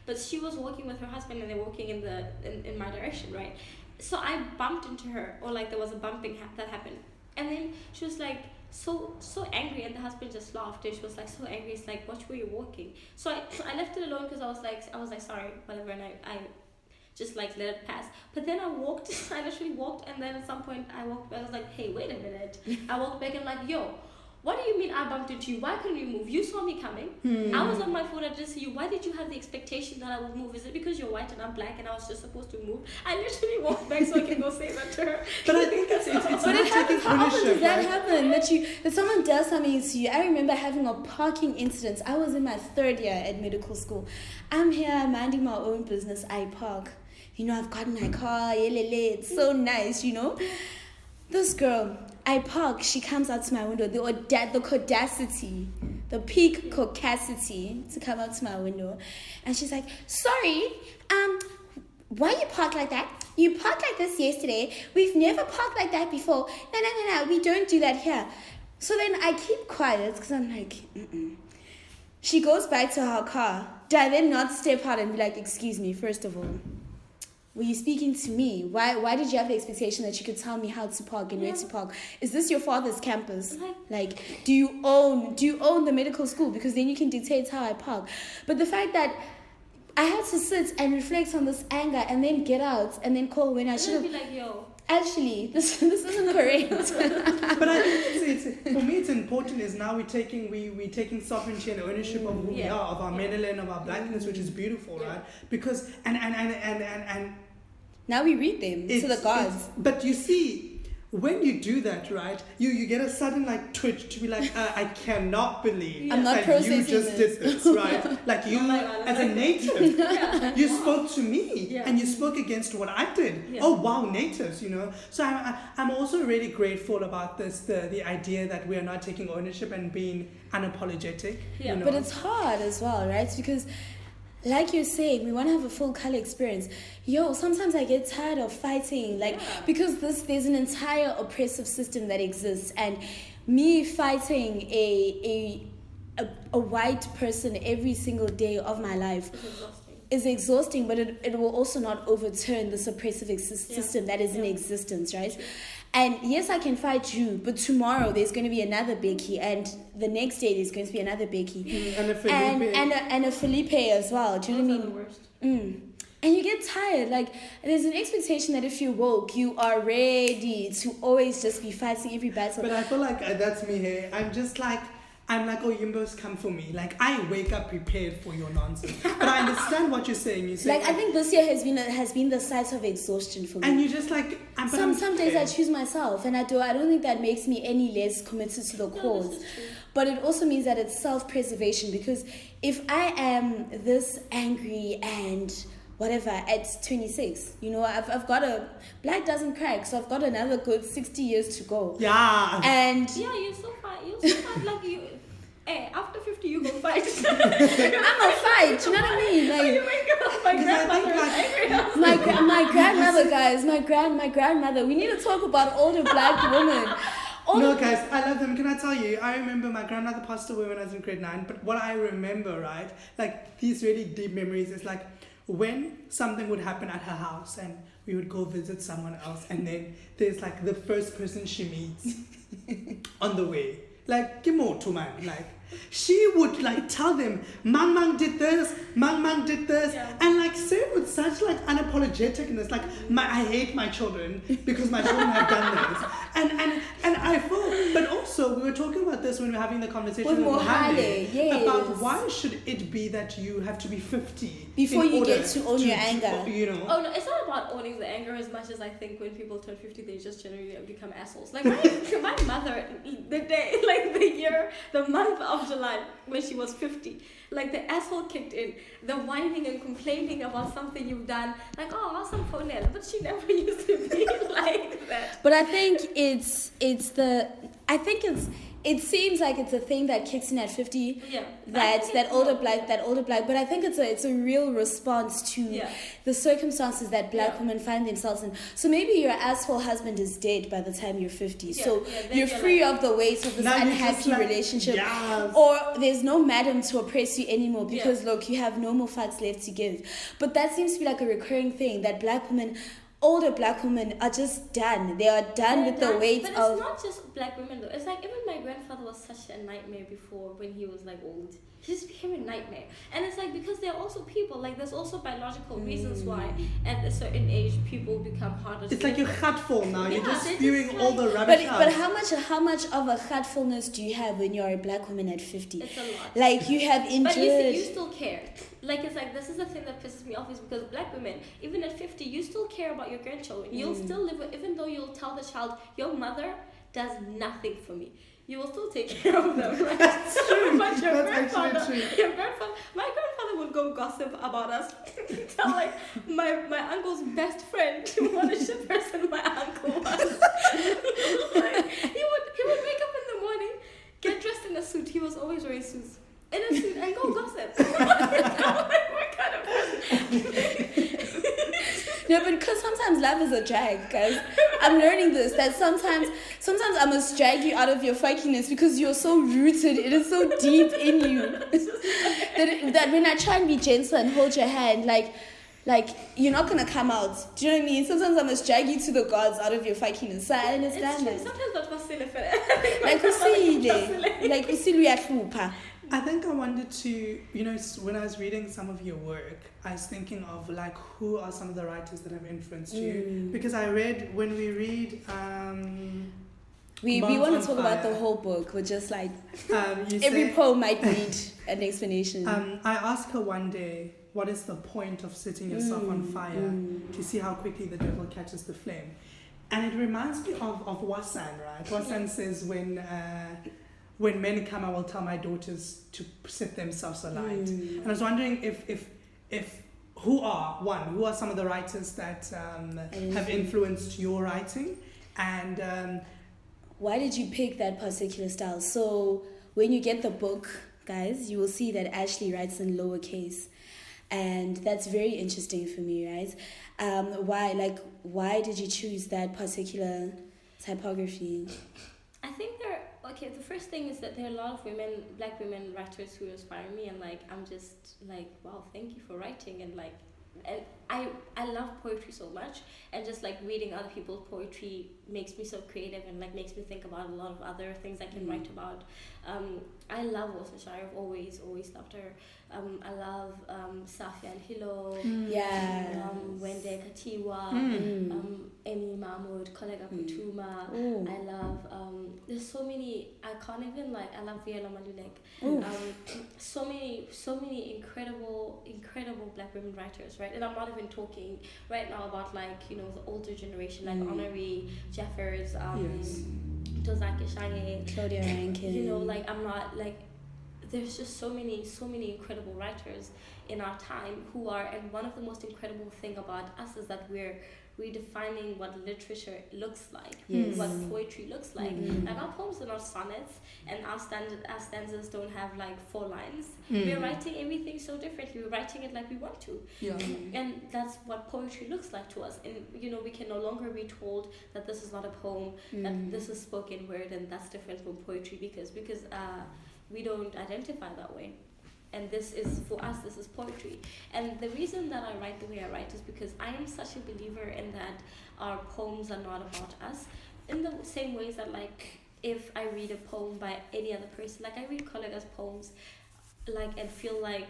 but she was walking with her husband and they're walking in my direction, right? So I bumped into her, or like there was a bumping that happened, and then she was like so angry, and the husband just laughed and she was like so angry. It's like, watch where you're walking. So I left it alone because I was like sorry, whatever, and I just like let it pass. But then I literally walked, and then at some point I walked back. I was like, hey, wait a minute. I walked back and like, yo, what do you mean I bumped into you? Why couldn't you move? You saw me coming. I was on my phone. I didn't see you. Why did you have the expectation that I would move? Is it because you're white and I'm black and I was just supposed to move? I literally walked back so I can go say that to her. But I think it's But not it happens. taking How often ownership, does that right? happen? That someone does something to you. I remember having a parking incident. I was in my 3rd year at medical school. I'm here minding my own business. I park. You know, I've got my car. It's so nice, you know. This girl, I park. She comes out to my window. The audacity, the peak caucasity to come out to my window, and she's like, "Sorry, why you park like that? You parked like this yesterday. We've never parked like that before. No, we don't do that here." So then I keep quiet because I'm like, She goes back to her car. Do I then not step out and be like, "Excuse me, first of all, were you speaking to me? Why did you have the expectation that you could tell me how to park and where to park? Is this your father's campus? Like, do you own the medical school? Because then you can dictate how I park." But the fact that I had to sit and reflect on this anger and then get out and then call when I should have. Be like, yo. Actually, this isn't correct. But I think it's for me, it's important is now we're taking sovereignty and ownership of who we are, of our melanin, of our blackness, which is beautiful, right? Because and now we read them to the gods. But you see, when you do that, right, you get a sudden like twitch to be like, I cannot believe I'm not that you processing just did this, right? Like you, as a native, you spoke to me and you spoke against what I did. Yeah. Oh wow, natives, you know. So I'm also really grateful about this, the idea that we are not taking ownership and being unapologetic. Yeah, you know? But it's hard as well, right? Because like you're saying, we want to have a full color experience. Sometimes I get tired of fighting, because there's an entire oppressive system that exists, and me fighting a white person every single day of my life is exhausting, but it will also not overturn this oppressive system that is in existence, right? True. And yes, I can fight you, but tomorrow there's going to be another Becky, and the next day there's going to be another Becky, and a Felipe, and a Felipe as well. Do you know what I mean? The worst. And you get tired. Like, there's an expectation that if you're woke, you are ready to always just be fighting every battle. But I feel like that's me here. I'm like, oh, Yimbos, come for me. Like, I wake up prepared for your nonsense. But I understand what you're saying. You say, like, I think this year has been the site of exhaustion for me. And you just like, some days I choose myself, and I don't think that makes me any less committed to the cause. But it also means that it's self-preservation, because if I am this angry and whatever at 26, I've got black doesn't crack, so I've got another good 60 years to go. Yeah. And you're so fine. Like you. Hey, after 50, you go fight. I'm a fight. You know what I mean? Like, my grandmother. My grandmother, guys. My grandmother. We need to talk about older black women. No, guys, I love them. Can I tell you? I remember my grandmother passed away when I was in grade 9. But what I remember, right, like these really deep memories, is like when something would happen at her house and we would go visit someone else, and then there's like the first person she meets on the way, like Kimoto man, like she would like tell them, Mang did this, Mang did this, and like say it with such like unapologeticness, like I hate my children because my children have done this, and I feel, but also we were talking about this when we were having the conversation with Mohammed about why should it be that you have to be 50 before you get to own your anger, you know? Oh no, it's not about owning the anger as much as I think when people turn 50 they just generally become assholes. Like my mother, the day, like the month of July when she was 50, like the asshole kicked in, the whining and complaining about something you've done, like some phonel, but she never used to be like that. But I think it seems like it's a thing that kicks in at 50. Yeah. That older black. But I think it's a real response to the circumstances that black women find themselves in. So maybe your asshole husband is dead by the time you're 50. So you're free of the weight of this unhappy relationship. Yes. Or there's no madam to oppress you anymore because look, you have no more fucks left to give. But that seems to be like a recurring thing that older black women are just done. They are done with the weight of... But it's not just black women though. It's like even my grandfather was such a nightmare before when he was like old. He just became a nightmare. And it's like because there are also people, like there's also biological reasons why at a certain age people become harder to... It's like you're hatful now. You're just spewing all the rubbish out. But how much of a hatfulness do you have when you're a black woman at 50? It's a lot. Like you have endured... But you still care. Like it's like this is the thing that pisses me off is because black women, even at 50, you still care about your grandchildren. You'll still live with, even though you'll tell the child, your mother does nothing for me. You will still take care of them. Like, that's true. But my grandfather would go gossip about us. Tell like my uncle's best friend what a shit person my uncle was. Like, he would wake up in the morning, get dressed in a suit. He was always wearing suits. In a suit and go gossip. What kind of person? No, but because sometimes love is a drag, guys. I'm learning this, that sometimes I must drag you out of your fuckiness because you're so rooted, it is so deep in you. that when I try and be gentle and hold your hand, like you're not gonna come out. Do you know what I mean? Sometimes I must drag you to the gods out of your fuckiness. So I understand that. Sometimes not facile. Like usile. I think I wanted to, when I was reading some of your work, I was thinking of like who are some of the writers that have influenced you? Because I read, when we read we want to talk about the whole book, but just like every poem might need an explanation. I asked her one day, what is the point of setting yourself on fire to see how quickly the devil catches the flame? And it reminds me of Wasan, right? Wasan says when men come, I will tell my daughters to set themselves alight. And I was wondering if who are some of the writers that have influenced your writing, and why did you pick that particular style? So when you get the book, guys, you will see that Ashley writes in lowercase, and that's very interesting for me, right? Why did you choose that particular typography? I think the first thing is that there are a lot of black women writers who inspire me, and like I'm just like, wow, thank you for writing, and like I love poetry so much, and just like reading other people's poetry makes me so creative and like makes me think about a lot of other things I can write about. I love Wilson Shire. I've always loved her. I love Safia and Hilo, Wende Katiwa, Amy Mahmoud, Kolega Kutuma. I love, there's so many, I can't even like, I love Viela Malulek. So many incredible black women writers, right? And I'm not even talking right now about like, the older generation, like Honoree Jeffers, Tozake Shenge, Claudia Rankin. Like I'm not like, there's just so many incredible writers in our time who are, and one of the most incredible thing about us is that we're redefining what literature looks like, what poetry looks like. Like our poems are not sonnets, and our stanzas don't have like 4 lines. We're writing everything so differently. We're writing it like we want to, and that's what poetry looks like to us. And we can no longer be told that this is not a poem, that this is spoken word, and that's different from poetry because we don't identify that way. And this is, for us, this is poetry. And the reason that I write the way I write is because I am such a believer in that our poems are not about us. In the same ways that, like, if I read a poem by any other person, like I read Kolaga's poems, like, and feel like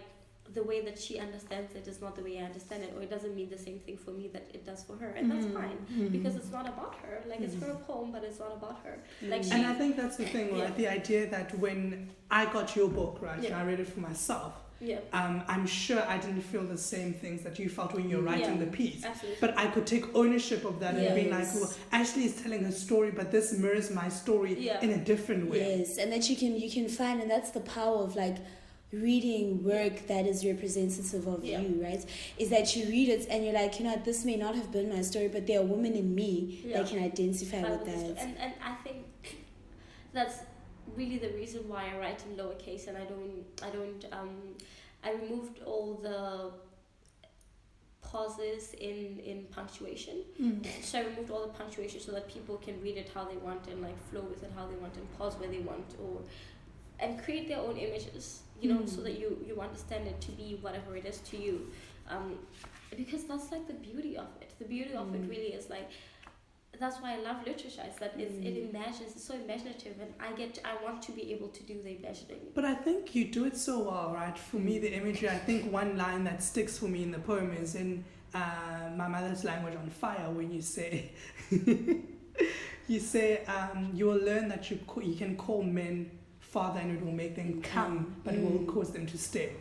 the way that she understands it is not the way I understand it, or it doesn't mean the same thing for me that it does for her, and that's fine because it's not about her. Like it's her poem, but it's not about her. Like and I think that's the thing, right? The idea that when I got your book, right, and I read it for myself, I'm sure I didn't feel the same things that you felt when you're writing the piece. Absolutely. But I could take ownership of that and be like, well, Ashley is telling her story, but this mirrors my story in a different way. Yes, and that you can find, and that's the power of like reading work that is representative of you, right? Is that you read it and you're like, this may not have been my story, but there are women in me that can identify with that. And I think that's really the reason why I write in lowercase, and I removed all the pauses in punctuation. So I removed all the punctuation so that people can read it how they want and like flow with it how they want and pause where they want, and create their own images, so that you understand it to be whatever it is to you, because that's like the beauty of it. The beauty of it really is like, that's why I love literature. It's that it imagines, it's so imaginative, and I want to be able to do the imagining. But I think you do it so well, right? For me, the imagery, I think one line that sticks for me in the poem is in My Mother's Language on Fire, when you say, you will learn that you can call men father and it will make them come, but it will cause them to stay.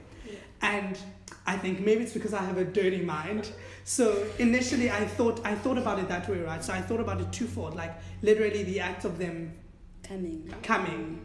And I think maybe it's because I have a dirty mind. So initially I thought about it that way, right? So I thought about it twofold, like literally the act of them coming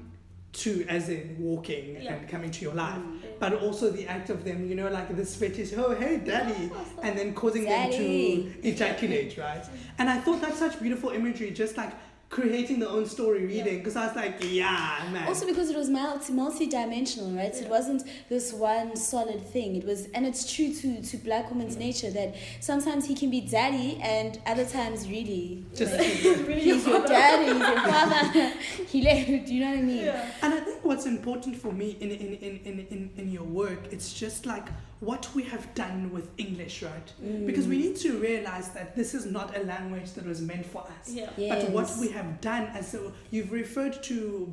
to, as in walking and coming to your life, but also the act of them, like this fetish, oh hey daddy, and then causing them to ejaculate, right? And I thought that's such beautiful imagery, just like creating their own story reading, because I was like, man. Also because it was multi-dimensional, right? So it wasn't this one solid thing. It was, and it's true to black women's nature that sometimes he can be daddy, and other times really just he's your daddy, he's your father. He left. You know what I mean? Yeah. And I think what's important for me in your work, it's just like what we have done with English, right? Because we need to realize that this is not a language that was meant for us. But what we have done, as so you've referred to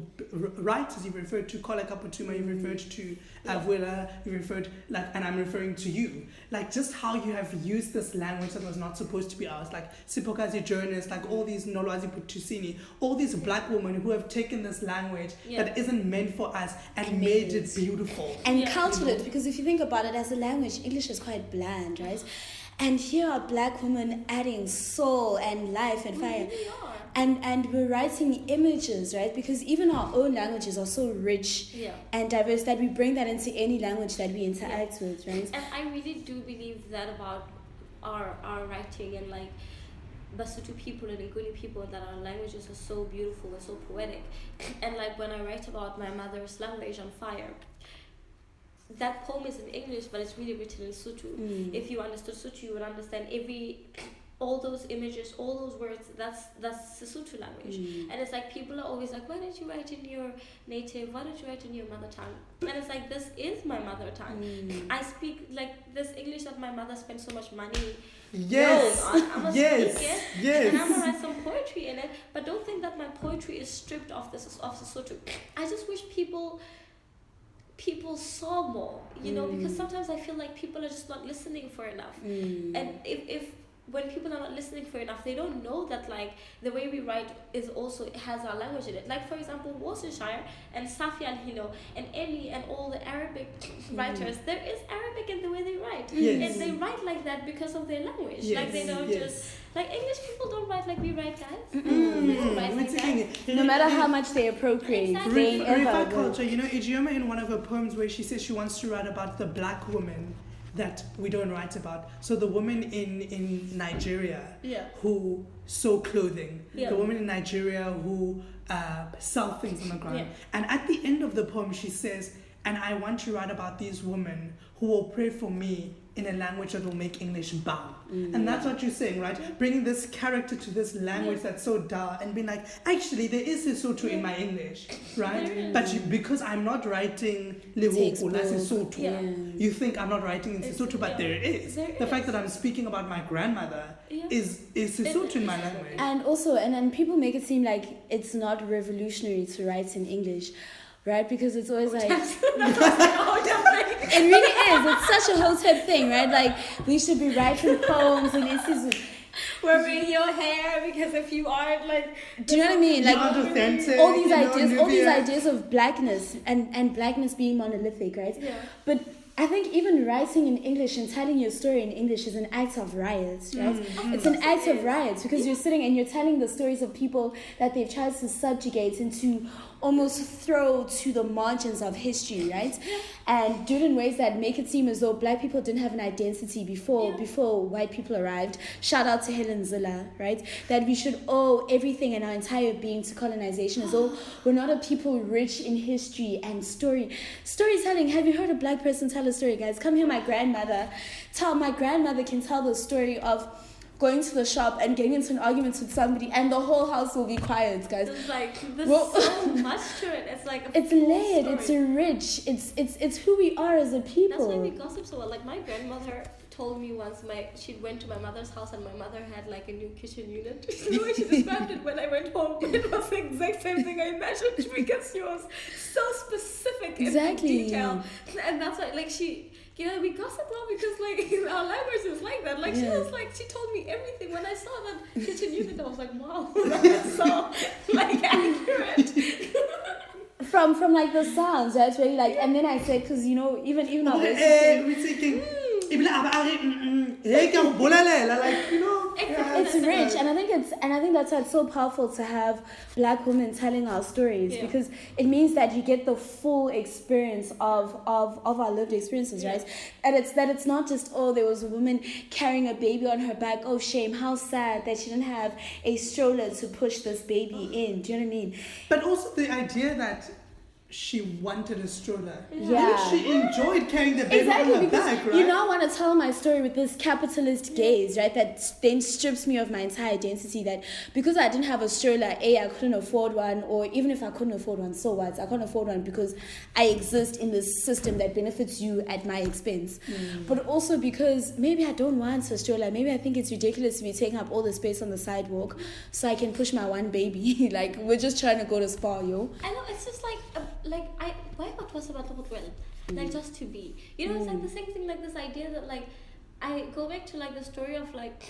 writers, you've referred to Kola Kaputuma, you've referred to Abuela, you've referred, and I'm referring to you, like just how you have used this language that was not supposed to be ours, like Sipokazi journalists, like all these Nolwazi Putusini, all these black women who have taken this language that isn't meant for us and made it beautiful and cultured it, because if you think about it, as a language, English is quite bland, right? And here are black women adding soul and life and fire. We really are. And we're writing images, right? Because even our own languages are so rich and diverse that we bring that into any language that we interact with, right? And I really do believe that about our writing, and like Basotho people and Nguni people, that our languages are so beautiful and so poetic. And like when I write about My Mother's Language on Fire, that poem is in English, but it's really written in Sotho. If you understood Sotho, you would understand all those images, all those words. That's the Sotho language. And it's like people are always like, why don't you write in your native? Why don't you write in your mother tongue? And it's like, this is my mother tongue. I speak like this English that my mother spent so much money on. I'm gonna speak it, and I'm gonna write some poetry in it. But don't think that my poetry is stripped of the Sotho. I just wish people saw more, because sometimes I feel like people are just not listening for enough. And if when people are not listening for enough, they don't know that like the way we write is also has our language in it. Like for example, Worcestershire and Safi Al-Hilo and Emi and all the Arabic writers, there is Arabic in the way they write. write. Yes. And they write like that because of their language. Yes. Like they don't Yes. just like English people don't write like we write, guys. Mm. They don't write like that. No matter how much they appropriate, Exactly. they ain't Rifa ever will. culture, Ijeoma in one of her poems where she says she wants to write about the black woman that we don't write about. So the woman in Nigeria Yeah. who sew clothing, Yeah. the woman in Nigeria who sell things on the ground. Yeah. And at the end of the poem she says, and I want to write about these women who will pray for me in a language that will make English bow. And that's what you're saying, right? Bringing this character to this language that's so dull and being like, actually, there is Sesotho in my English, right? But because I'm not writing Lehoko, la Sesotho, Yeah. you think I'm not writing in Sesotho, but Yeah. there it is. There The fact is. that I'm speaking about my grandmother Yeah. is Sesotho in my language. And also, and then people make it seem like it's not revolutionary to write in English, right? Because it's always like, it really is. It's such a hotep thing, right? Like, we should be writing poems and this is, Wearing your hair because if you aren't like, do you know what I mean? Like, Not authentic, all these you know, ideas, all these Nubia. ideas of blackness and blackness being monolithic, right? yeah. But I think even writing in English and telling your story in English is an act of riot, right? It's an act of riot because you're sitting and you're telling the stories of people that they've tried to subjugate and to almost throw to the margins of history, right? And do it in ways that make it seem as though black people didn't have an identity before white people arrived. Shout out to Helen Zilla, right? That we should owe everything and our entire being to colonization, as though we're not a people rich in history and storytelling. Have you heard a black person tell a story, guys? Come hear my grandmother. My grandmother can tell the story of going to the shop and getting into an argument with somebody and the whole house will be quiet, guys. There's like there's Well- so much to it. It's like a It's full layered, story. it's rich, it's who we are as a That's why we people. gossip so well. Like my grandmother told me once, she went to my mother's house and my mother had like a new kitchen unit. The way she described it when I went home, it was the exact same thing I imagined because she was so specific Exactly. in detail. And that's why, like we gossip well because like our language is like that. Like Yeah. she told me everything. When I saw that kitchen unit, I was like, wow, that's so like accurate. From like the sounds, that's really like, and then I said, because even our voices We're thinking, like, it's rich, and I think that's why it's so powerful to have black women telling our stories, because it means that you get the full experience of our lived experiences, right? And it's not just, there was a woman carrying a baby on her back, oh shame, how sad that she didn't have a stroller to push this baby in. Do you know what I mean? But also the idea that she wanted a stroller. Yeah. I think she enjoyed carrying the baby Exactly, on her because back, right? you now want to tell my story with this capitalist gaze, right? That then strips me of my entire identity. That because I didn't have a stroller, I couldn't afford one, or even if I couldn't afford one, so what? I couldn't afford one because I exist in this system that benefits you at my expense. But also because maybe I don't want a stroller. Maybe I think it's ridiculous to be taking up all the space on the sidewalk so I can push my one baby. Like, we're just trying to go to spa, yo. I know, it's just like why what was about the well, like just to be, it's like the same thing, like this idea that like I go back to like the story of like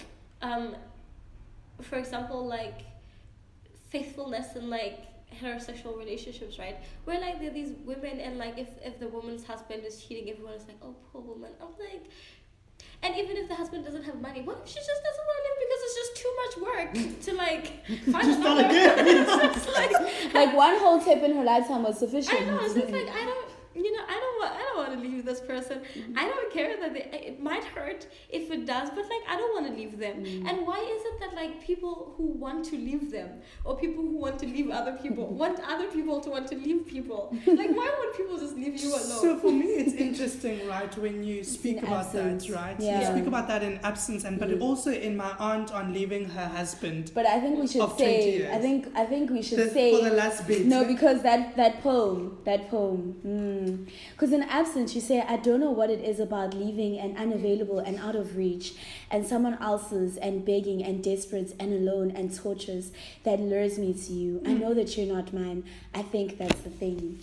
for example like faithfulness in like heterosexual relationships, right? Where like there are these women and like if the woman's husband is cheating, everyone is like, oh poor woman. I'm like, and even if the husband doesn't have money, what if she just doesn't want to live because it's just too much work to like find Just not another? again. It's like, Like, one whole tip in her lifetime was sufficient. I know, it's just like I don't want to leave this person. I don't care that it might hurt if it does, but like I don't want to leave them. And why is it that like people who want to leave them or people who want to leave other people want other people to want to leave people? Like, why would people just leave you alone? So for me, it's interesting, right, when you speak in about absence. that, right? Yeah. You speak about that in absence, but also in my aunt on leaving her husband. But I think we should Of 20 say, years. I think we should say, for the last bit. no, because that poem, because in absence you say, I don't know what it is about leaving and unavailable and out of reach and someone else's and begging and desperate and alone and torturous that lures me to you. I know that you're not mine. I think that's the thing.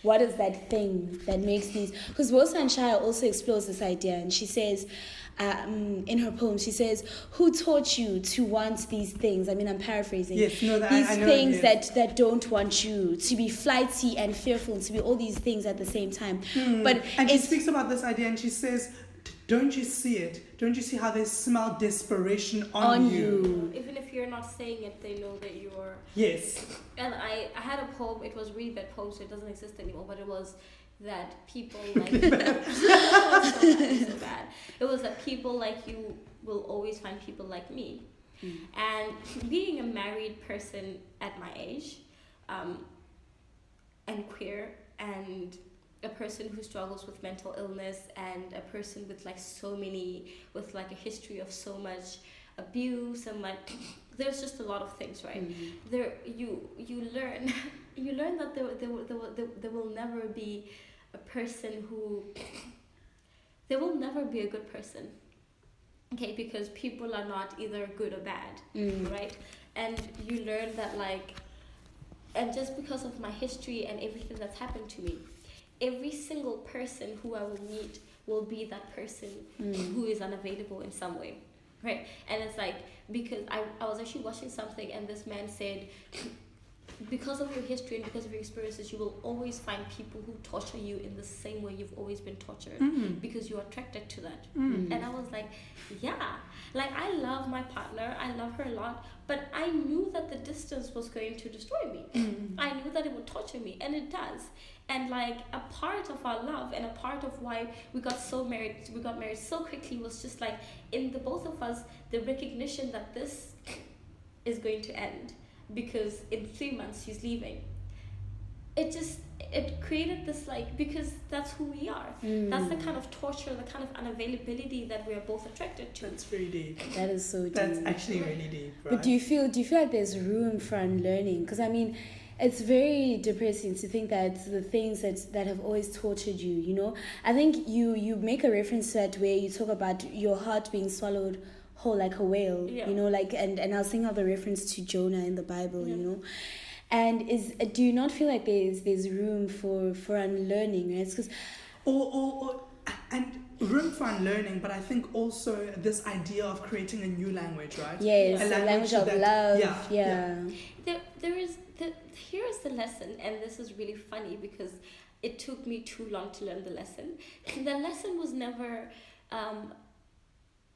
What is that thing that makes these? Because Wosa and Shaya also explores this idea, and she says, in her poem, she says, who taught you to want these things? I mean, I'm paraphrasing. Yes, no, that these I know, things yes. that don't want you to be flighty and fearful, to be all these things at the same time. But And she it's speaks about this idea, and she says, don't you see it? Don't you see how they smell desperation on you? Even if you're not saying it, they know that you are. Yes. And I had a poem. It was a really bad poem, so it doesn't exist anymore. But it was that people like you. It was so bad. It was that people like you will always find people like me. And being a married person at my age, and queer, and a person who struggles with mental illness, and a person with with like a history of so much abuse, and like there's just a lot of things, right? There you learn that there will never be a person who, there will never be a good person, okay, because people are not either good or bad, right? And you learn that and just because of my history and everything that's happened to me, every single person who I will meet will be that person who is unavailable in some way, right? And it's like, because I was actually watching something, and this man said, because of your history and because of your experiences, you will always find people who torture you in the same way you've always been tortured, because you're attracted to that. And I was like, yeah, like I love my partner, I love her a lot, but I knew that the distance was going to destroy me. I knew that it would torture me, and it does. And like a part of our love and a part of why we got married so quickly was just like, in the both of us, the recognition that this is going to end, because in 3 months she's leaving. It created this because that's who we are. That's the kind of torture, the kind of unavailability that we are both attracted to. That's very deep. That is so deep. That's actually really deep, right? But do you feel like there's room for unlearning? Because I mean, it's very depressing to think that the things that have always tortured you, I think you make a reference to that where you talk about your heart being swallowed whole like a whale, and I was thinking of the reference to Jonah in the Bible, and do you not feel like there's room for unlearning, right? Because and room for unlearning, but I think also this idea of creating a new language, right? Yes, a language of love. Here is the lesson, and this is really funny because it took me too long to learn the lesson. The lesson was never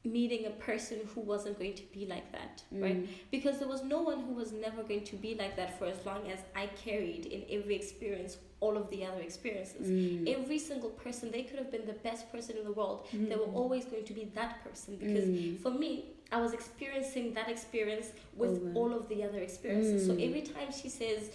meeting a person who wasn't going to be like that, right? Because there was no one who was never going to be like that for as long as I carried in every experience all of the other experiences. Every single person, they could have been the best person in the world. They were always going to be that person, because for me, I was experiencing that experience with all of the other experiences. So every time she says,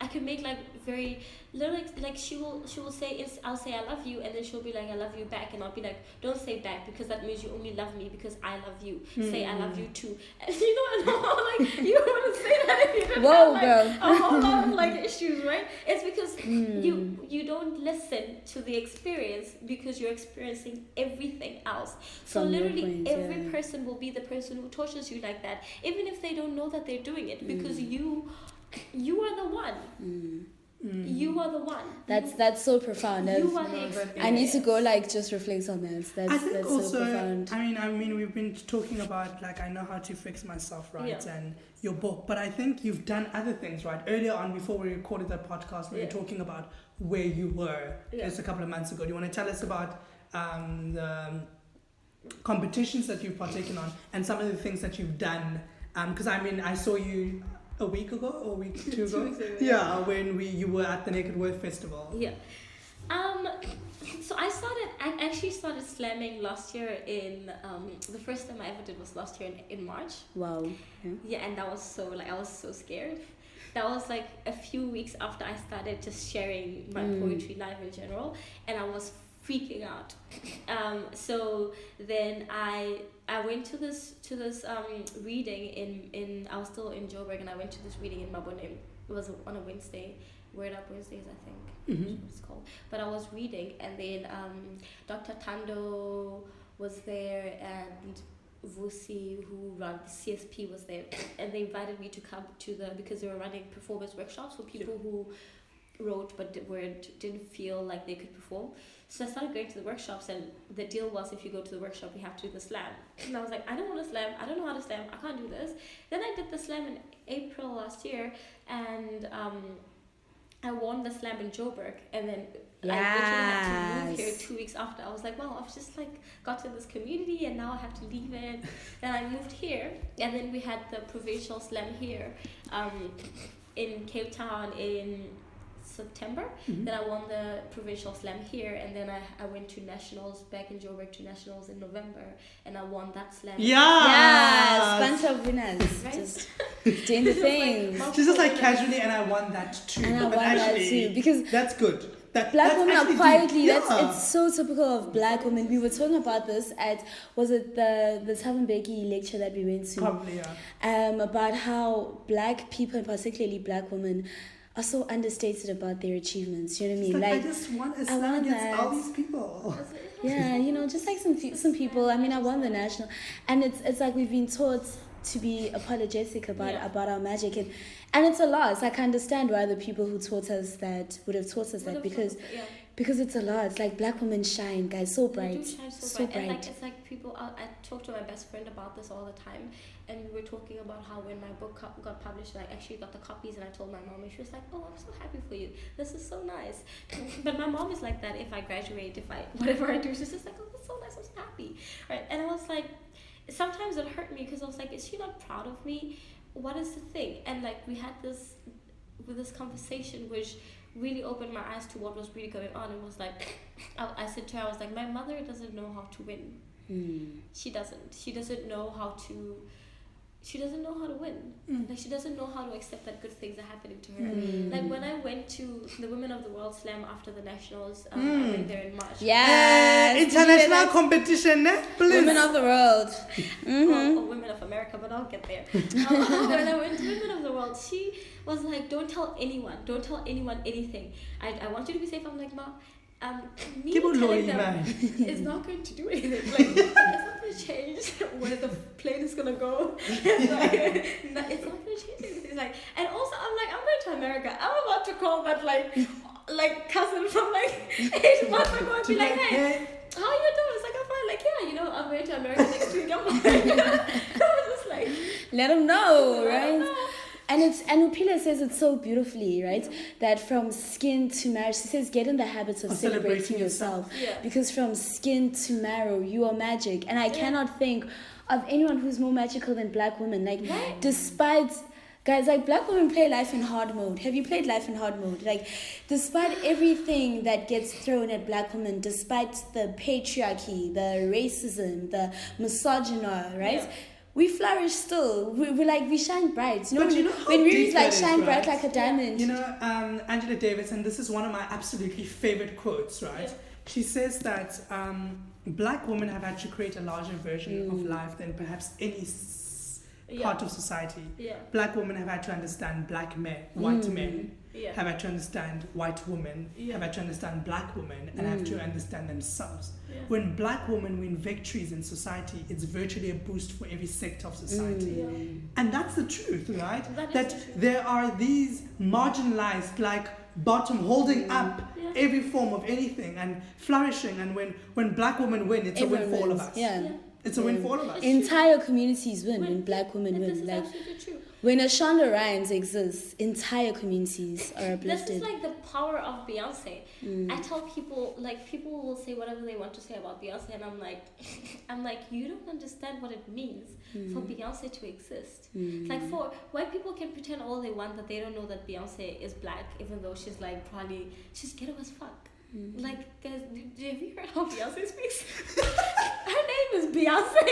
I can make very little, she will say, I'll say I love you, and then she'll be like, I love you back, and I'll be like, don't say back, because that means you only love me because I love you. Say I love you too. And you don't want to say that if you don't have a whole lot of issues, right? It's because you don't listen to the experience because you're experiencing everything else. So literally every person will be the person who tortures you like that, even if they don't know that they're doing it, because you are the one. You are the one. That's so profound. You are the experience. I need to go just reflect on that. That's also, so profound. I mean, we've been talking about I know how to fix myself, right? And your book, but I think you've done other things, right? Earlier on, before we recorded that podcast, we were talking about where you were just a couple of months ago. Do you want to tell us about the competitions that you've partaken on and some of the things that you've done? Because I saw you a week ago or a week 2 ago. 2 weeks ago. When you were at the Naked Worth Festival. Yeah. So I actually started slamming last year in the first time I ever did was last year in March. Wow. Yeah, and that was so I was so scared. That was a few weeks after I started just sharing my poetry live in general, and I was freaking out. So then I went to this reading in I was still in Joburg, and I went to this reading in Mabone. It was on a Wednesday, Word Up Wednesdays, I think. That's what it's called. But I was reading, and then Dr. Tando was there, and Vusi, who runs CSP, was there, and they invited me to come to because they were running performance workshops for people who wrote but didn't feel like they could perform. So I started going to the workshops, and the deal was, if you go to the workshop, you have to do the slam. And I was like, I don't want to slam, I don't know how to slam, I can't do this. Then I did the slam in April last year, and I won the slam in Joburg, and then I literally had to move here Yes. 2 weeks after. I was like, wow, I've just like got to this community and now I have to leave it. Then I moved here, and then we had the provincial slam here in Cape Town in September. Then I won the provincial slam here, and then I went to nationals back in Joburg to nationals in November, and I won that slam. Yes, bunch of winners. Right? Just doing the things. She's just like casually, and I won that too. And I But won that actually, too, because that's good. Black That's women are actually quietly, deep. it's so typical of black women. We were talking about this at, was it the Tavenbeki lecture that we went to? Probably, yeah. About how black people, and particularly black women, are so understated about their achievements. You know what I mean? Like, I just won a slam won against that. all these people. Yeah, you know, just like some people. I mean, I won the national, and it's like we've been taught to be apologetic about our magic, and it's a lot. It's like I understand why the people who taught us that would have taught us that, because it's a lot. It's like black women shine, guys, so bright, They do shine so bright. And like it's like people. I talk to my best friend about this all the time, and we were talking about how when my book got published, I actually got the copies, and I told my mom, and she was like, "Oh, I'm so happy for you. This is so nice." But my mom is like that. If I graduate, whatever I do, she's just like, "Oh, that's so nice. I'm so happy." Right? And I was like, sometimes it hurt me because I was like, "Is she not proud of me? What is the thing?" And like we had this conversation, which really opened my eyes to what was really going on. It was like, I said to her, I was like, my mother doesn't know how to win. She doesn't know how to win. Like she doesn't know how to accept that good things are happening to her. Like when I went to the Women of the World Slam after the nationals, I went there in March. Yes, International competition, please. Women of the world. Or Women of America, but I'll get there. When I went to Women of the World, she was like, don't tell anyone anything. I want you to be safe. I'm like, Ma, me telling them is not going to do anything. Like, it's not going to change where the plane is going to go. It's not going to change anything. It's like, and also I'm like, I'm going to America. I'm about to call that like cousin from like 8 months ago and be like, hey, how are you doing? It's like, I'm fine. Like, yeah, you know, I'm going to America next week. I'm fine. I was just like, let them know, right? And Upila says it so beautifully, right? That from skin to marrow, she says, get in the habit of celebrating yourself. Yeah. Because from skin to marrow, you are magic. And I cannot think of anyone who's more magical than black women. Like, despite... Guys, like, black women play life in hard mode. Have you played life in hard mode? Like, despite everything that gets thrown at black women, despite the patriarchy, the racism, the misogyny, right? Yeah. We flourish still. We shine bright. You know, but when we read like shine bright like a diamond. You know, Angela Davidson, this is one of my absolutely favorite quotes, right? Yeah. She says that black women have had to create a larger version of life than perhaps any part of society. Yeah. Black women have had to understand black men, white men, have had to understand white women, have had to understand black women, and have to understand themselves. Yeah. When black women win victories in society, it's virtually a boost for every sector of society. And that's the truth, right? That there are these marginalized, like, bottom holding up every form of anything and flourishing, and when black women win, it's everyone a win for all of us. It's a win for all of us. Entire communities win when black women win. This is like, absolutely true. When a Shonda Rhimes exists, entire communities are uplifted. This is like the power of Beyonce. I tell people, like, people will say whatever they want to say about Beyonce, and I'm like, you don't understand what it means for Beyonce to exist. Like, for white people can pretend all they want that they don't know that Beyonce is black, even though she's like she's ghetto as fuck. Like, guys, have you heard how Beyonce speaks? Her name is Beyonce.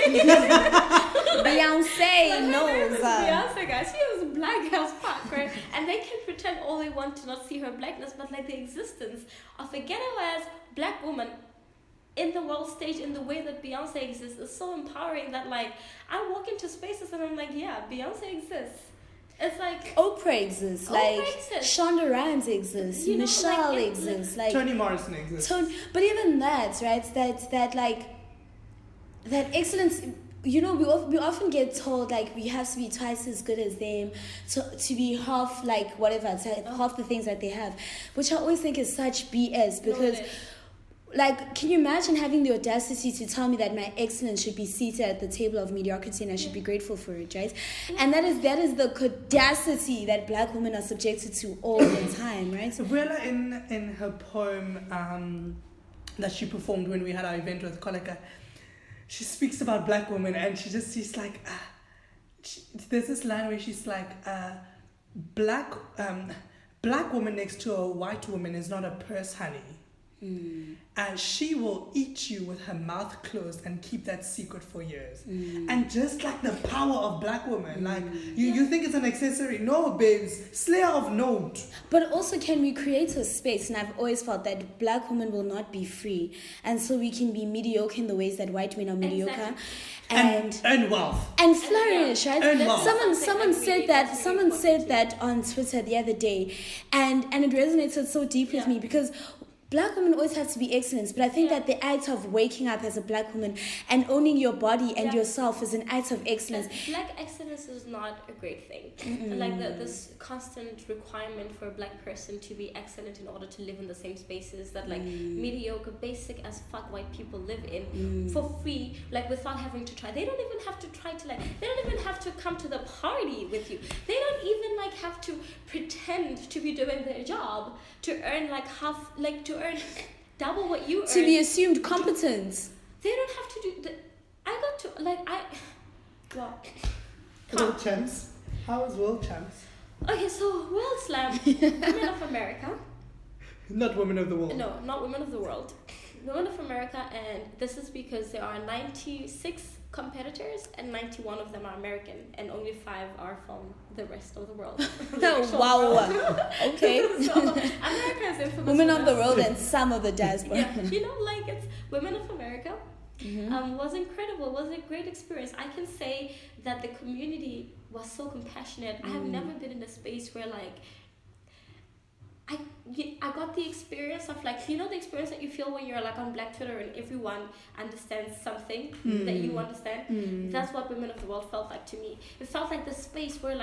Beyonce knows. Beyonce, guys. She is black as fuck, right? And they can pretend all they want to not see her blackness, but like the existence of a ghetto-ass black woman in the world stage in the way that Beyonce exists is so empowering that, like, I walk into spaces and I'm like, yeah, Beyonce exists. It's like Oprah exists, like Shonda Rhimes exists, Michelle exists, like Toni Morrison exists. But even that, right? That excellence. You know, we often get told like we have to be twice as good as them to be half like whatever, half the things that they have, which I always think is such BS because. like, can you imagine having the audacity to tell me that my excellence should be seated at the table of mediocrity and I should be grateful for it, right? And that is the audacity that black women are subjected to all the time, right? Rilla, in her poem that she performed when we had our event with Koleka, she speaks about black women, and she's like, there's this line where she's like, black woman next to a white woman is not a purse, honey. And she will eat you with her mouth closed and keep that secret for years. And just like the power of black women, like you think it's an accessory. No, babes, slayer of note. But also, can we create a space? And I've always felt that black women will not be free, and so we can be mediocre in the ways that white men are mediocre. And earn wealth and flourish, right? Earn wealth. Someone said that on Twitter the other day, and it resonated so deeply with me, because black women always have to be excellent, but I think that the act of waking up as a black woman and owning your body and yourself is an act of excellence. Black excellence is not a great thing. Like this constant requirement for a black person to be excellent in order to live in the same spaces that like mediocre, basic as fuck white people live in for free, like without having to try. They don't even have to try to they don't even have to come to the party with you. They don't even like have to pretend to be doing their job to earn earn double what you earn. To be assumed competent. They don't have to do World champs. How is world champs? Okay, so World Slam, Women of America. Not women of the world. No, not Women of the World. Women of America, and this is because there are 96 competitors and 91 of them are American, and only 5 are from the rest of the world. Wow. Okay. So America is infamous. Women of the world and some of the diaspora. Yeah, it's Women of America. Was incredible. Was a great experience. I can say that the community was so compassionate. I have never been in a space where I got the experience of the experience that you feel when you're on Black Twitter and everyone understands something that you understand. That's what Women of the World felt like to me. It felt like the space where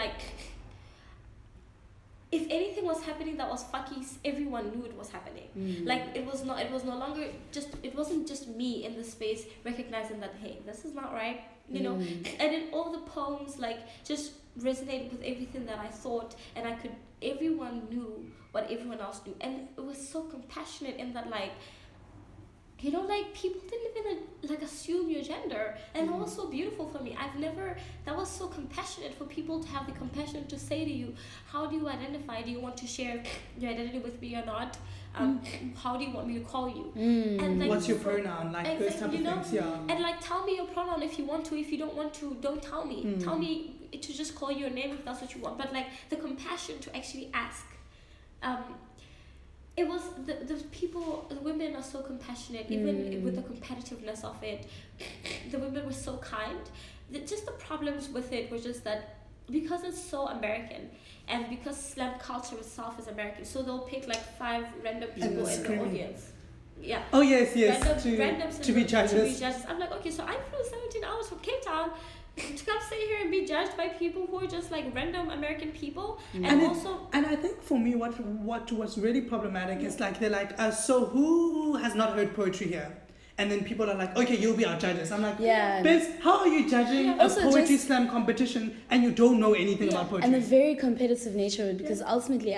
if anything was happening that was fucky, everyone knew it was happening. It wasn't just me in the space recognizing that, hey, this is not right, and then all the poems just resonated with everything that I thought, and everyone knew what everyone else knew, and it was so compassionate in that people didn't even assume your gender, and that was so beautiful for me. That was so compassionate for people to have the compassion to say to you, how do you identify? Do you want to share your identity with me or not? How do you want me to call you? And what's your pronoun? Those type of things, yeah. And tell me your pronoun if you want to. If you don't want to, don't tell me. Tell me to just call your name if that's what you want. But the compassion to actually ask. It was the women are so compassionate, even with the competitiveness of it. The women were so kind. Just the problems with it were just that because it's so American, and because slam culture itself is American, so they'll pick 5 random people in the audience. Yeah. Oh yes. Randoms to be judges. I'm okay, so I flew 17 hours from Cape Town to come sit here and be judged by people who are just random American people, and I think for me what was really problematic is they're so who has not heard poetry here? And then people are okay, you'll be our judges. I'm babes, how are you judging a poetry slam competition and you don't know anything about poetry? And the very competitive nature of it, because ultimately,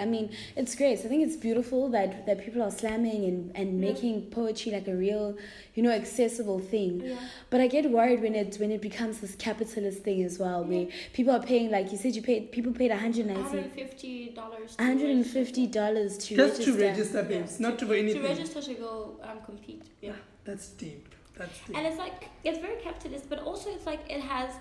it's great. I think it's beautiful that people are slamming and making poetry a real, accessible thing. Yeah. But I get worried when it becomes this capitalist thing as well, where people are paying, you said, people paid $150 to just to register, babes, not to for anything. To register to go compete. Yeah. That's deep. And it's very capitalist, but also it has.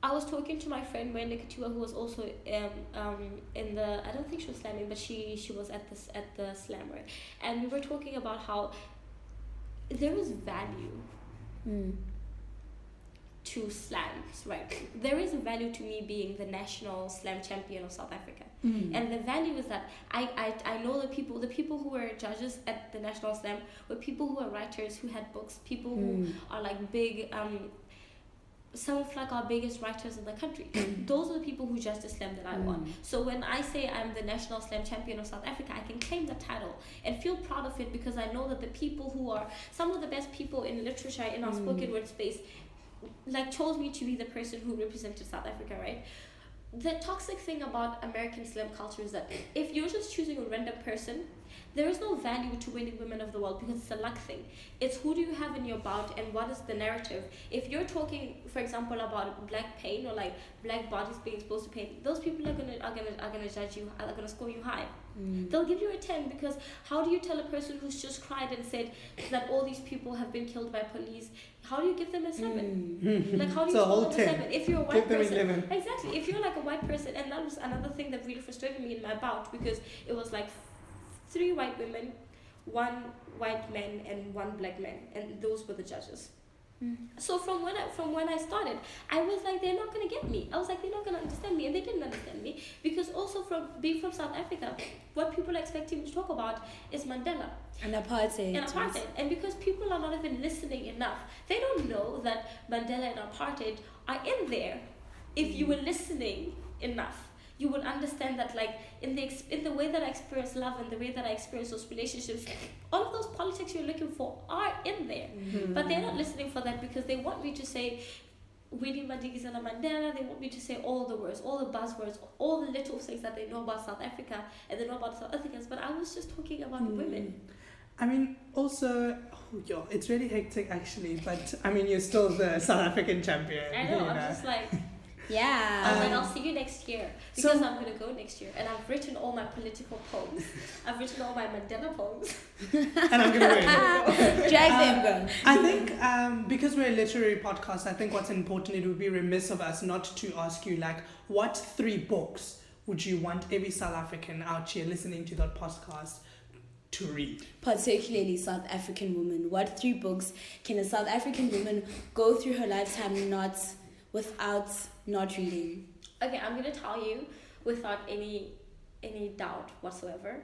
I was talking to my friend Wendy, who was also in the. I don't think she was slamming, but she was at the slam, right? And we were talking about how there is value to slams, right? There is a value to me being the national slam champion of South Africa. And the value is that I know the people who were judges at the National Slam were people who are writers, who had books, people who are big some of like our biggest writers in the country. Those are the people who judge the slam that I want. So when I say I'm the national slam champion of South Africa, I can claim the title and feel proud of it, because I know that the people who are some of the best people in literature in our spoken word space like chose me to be the person who represented South Africa, right? The toxic thing about American slam culture is that if you're just choosing a random person, there is no value to winning women of the world, because it's a luck thing. It's who do you have in your bout and what is the narrative. If you're talking, for example, about black pain or like black bodies being exposed to pain, those people are gonna judge you, are gonna score you high. They'll give you a 10, because how do you tell a person who's just cried and said that all these people have been killed by police? How do you give them a 7? Like how do you score them a 7 if you're a white person? Exactly. If you're like a white person, and that was another thing that really frustrated me in my bout, because it was like 3 white women, 1 white man, and 1 black man, and those were the judges. So from when I started, I was like, they're not gonna get me. I was like, they're not gonna understand me, and they didn't understand me, because also from being from South Africa, what people are expecting me to talk about is Mandela and apartheid. And because people are not even listening enough, they don't know that Mandela and apartheid are in there. If you were listening enough, you will understand that, like, in the way that I experience love and the way that I experience those relationships, all of those politics you're looking for are in there. But they're not listening for that, because they want me to say Winnie Madikizela Mandela. They want me to say all the words, all the buzzwords, all the little things that they know about South Africa and they know about South Africans. But I was just talking about women. I mean, also, it's really hectic actually, but I mean, you're still the South African champion. I know, I'm just like... Yeah. I'm like, I'll see you next year, because I'm going to go next year, and I've written all my political poems. I've written all my Mandela poems. And I'm going to win. Drag them, girl. I think because we're a literary podcast, I think what's important, it would be remiss of us not to ask you, like, what 3 books would you want every South African out here listening to that podcast to read? Particularly South African women. What 3 books can a South African woman go through her lifetime without not reading? Okay, I'm gonna tell you without any doubt whatsoever,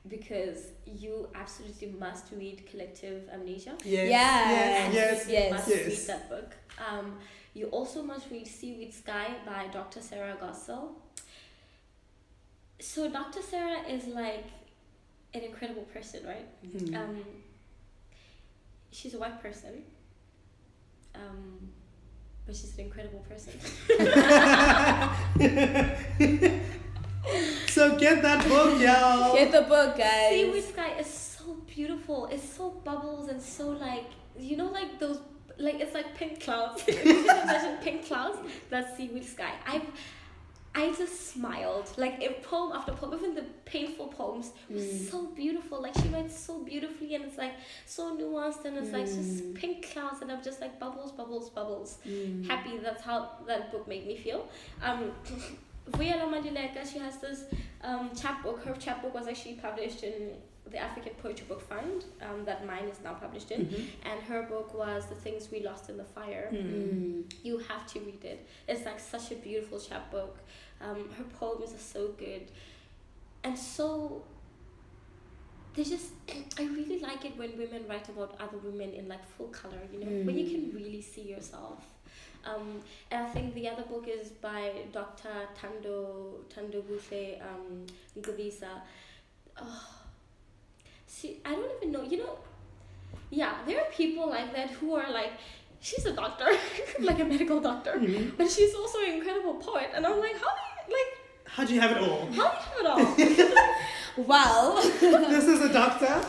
because you absolutely must read Collective Amnesia. Yes. You must read that book. You also must read Seaweed Sky by Dr. Sarah Gossel. So Dr. Sarah is like an incredible person, right? She's a white person. But she's an incredible person. So get that book, y'all. Get the book, guys. Seaweed Sky is so beautiful. It's so bubbles and so like, you know, like those, like it's like pink clouds. If you can imagine pink clouds, that's Seaweed Sky. I just smiled, like a poem after poem. Even the painful poems were so beautiful. Like she writes so beautifully, and it's like so nuanced, and it's like just pink clouds, and I'm just like bubbles, bubbles, bubbles. Happy. That's how that book made me feel. Vuyelwa Madileka, she has this chapbook. Her chapbook was actually published in the African Poetry Book Fund, that mine is now published in, and her book was The Things We Lost in the Fire. You have to read it. It's like such a beautiful chapbook. Her poems are so good, and so I really like it when women write about other women in like full color, you know, when you can really see yourself. And I think the other book is by Dr. Thando Buhle Ngubisa. See, I don't even know, you know, yeah, there are people like that who are like, she's a doctor, like a medical doctor, but she's also an incredible poet, and I'm like, how do you have it all? Well, this is a doctor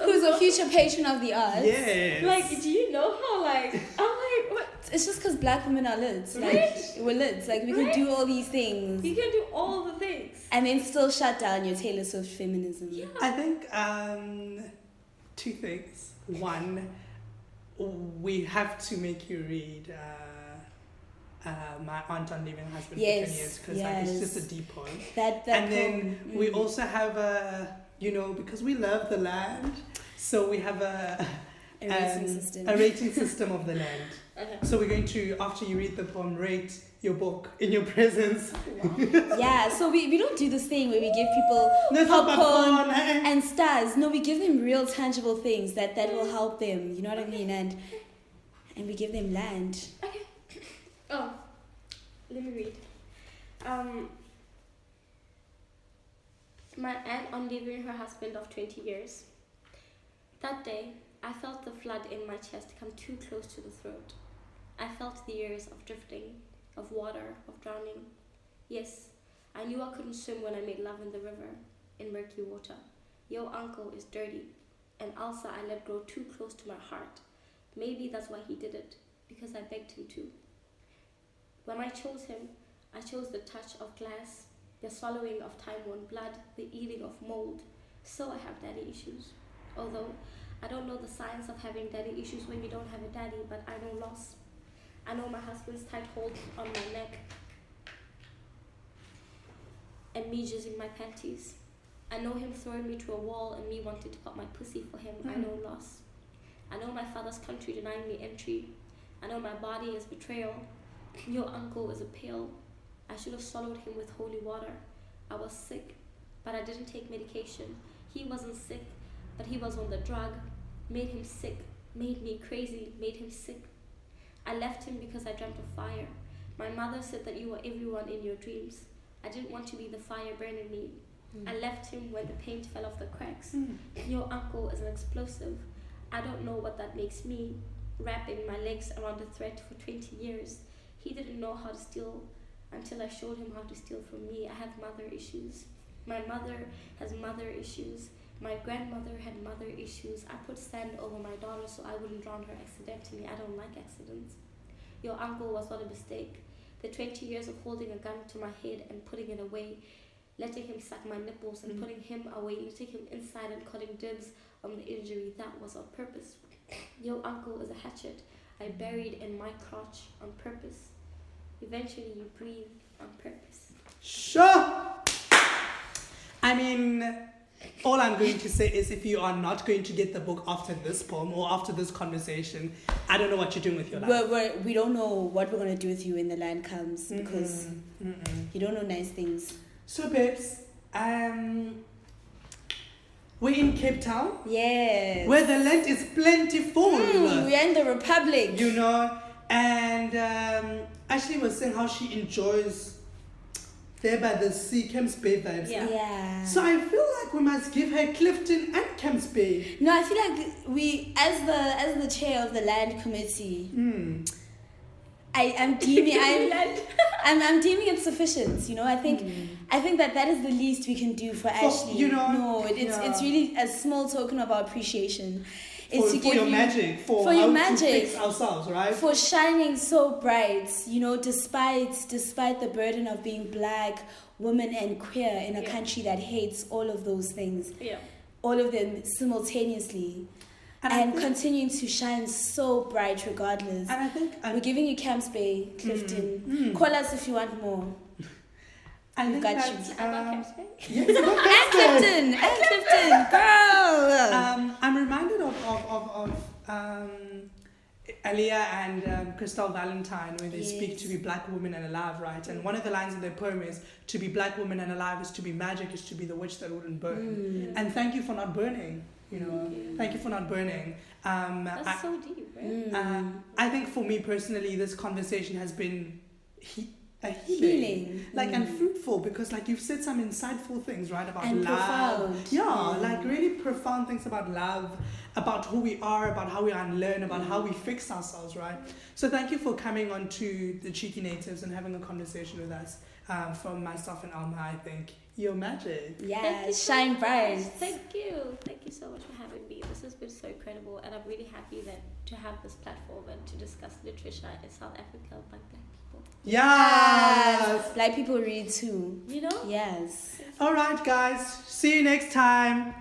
who's a future patron of the arts. Yes. Like, do you know how, like, I'm like, what? It's just because black women are lit. Like, right? We're lit. Like, we can do all these things. You can do all the things. And then still shut down your Taylor Swift feminism. Yeah. I think 2 things. 1, we have to make you read My Aunt on Leaving Husband for 10 years, because like, it's just a deep poem. That and then we also have because we love the land, so we have a rating system of the land. So we're going to, after you read the poem, rate your book in your presence. Yeah, so we don't do this thing where we give people popcorn and stars. No, we give them real tangible things that will help them, you know what I mean? and we give them land. Okay. Oh, let me read. My aunt on leaving her husband of 20 years. That day, I felt the flood in my chest come too close to the throat. I felt the years of drifting, of water, of drowning. Yes, I knew I couldn't swim when I made love in the river, in murky water. Your uncle is dirty, and also I let grow too close to my heart. Maybe that's why he did it, because I begged him to. When I chose him, I chose the touch of glass, the swallowing of time-worn blood, the eating of mold. So I have daddy issues. Although I don't know the signs of having daddy issues when you don't have a daddy, but I know loss. I know my husband's tight hold on my neck and me jizzing my panties. I know him throwing me to a wall and me wanting to pop my pussy for him. I know loss. I know my father's country denying me entry. I know my body is betrayal. Your uncle is a pill. I should have swallowed him with holy water. I was sick, but I didn't take medication. He wasn't sick, but he was on the drug. Made him sick, made me crazy, made him sick. I left him because I dreamt of fire. My mother said that you were everyone in your dreams. I didn't want to be the fire burning me. I left him when the paint fell off the cracks. Your uncle is an explosive. I don't know what that makes me. Wrapping my legs around a thread for 20 years. He didn't know how to steal until I showed him how to steal from me. I have mother issues. My mother has mother issues. My grandmother had mother issues. I put sand over my daughter so I wouldn't drown her accidentally. I don't like accidents. Your uncle was not a mistake. The 20 years of holding a gun to my head and putting it away, letting him suck my nipples and putting him away, letting him inside and calling dibs on the injury, that was on purpose. Your uncle is a hatchet I buried in my crotch on purpose. Eventually you breathe on purpose. Sure. I mean, all I'm going to say is if you are not going to get the book after this poem or after this conversation, I don't know what you're doing with your life. We don't know what we're going to do with you when the land comes because you don't know nice things. So, babes, we're in Cape Town. Yes. Where the land is plentiful. We're in the Republic. You know, and Ashley was saying how she enjoys there by the sea, Camps Bay vibes. Yeah. So I feel like we must give her Clifton and Camps Bay. No, I feel like we, as the chair of the land committee, I'm deeming it sufficient. You know, I think that is the least we can do for Ashley. You know, no, it's really a small token of our appreciation. For your magic, for your how magic, to fix ourselves, right? For shining so bright, you know, despite the burden of being black, woman, and queer in a country that hates all of those things, all of them simultaneously. And continuing to shine so bright regardless. And I think we're giving you Camps Bay, Clifton. Call us if you want more. We've got you. I got Camps Bay. Yes, and Clifton, girl. I'm reminded of Aliyah and Crystal Valentine when they speak to be black women and alive, right? And one of the lines in their poem is, to be black woman and alive is to be magic, is to be the witch that wouldn't burn. And thank you for not burning. You know, thank you for not burning. That's so deep, right? I think for me personally, this conversation has been a healing. And fruitful, because like you've said some insightful things, right, about and love. Profound. Like really profound things about love, about who we are, about how we unlearn, about how we fix ourselves, right? So thank you for coming on to the Cheeky Natives and having a conversation with us. From myself and Alma, I think you're magic. Yeah, shine bright. Thank you so much for having me. This has been so incredible, and I'm really happy that to have this platform and to discuss literature in South Africa by black people. Yes. Black people read too. You know. Yes. All right, guys. See you next time.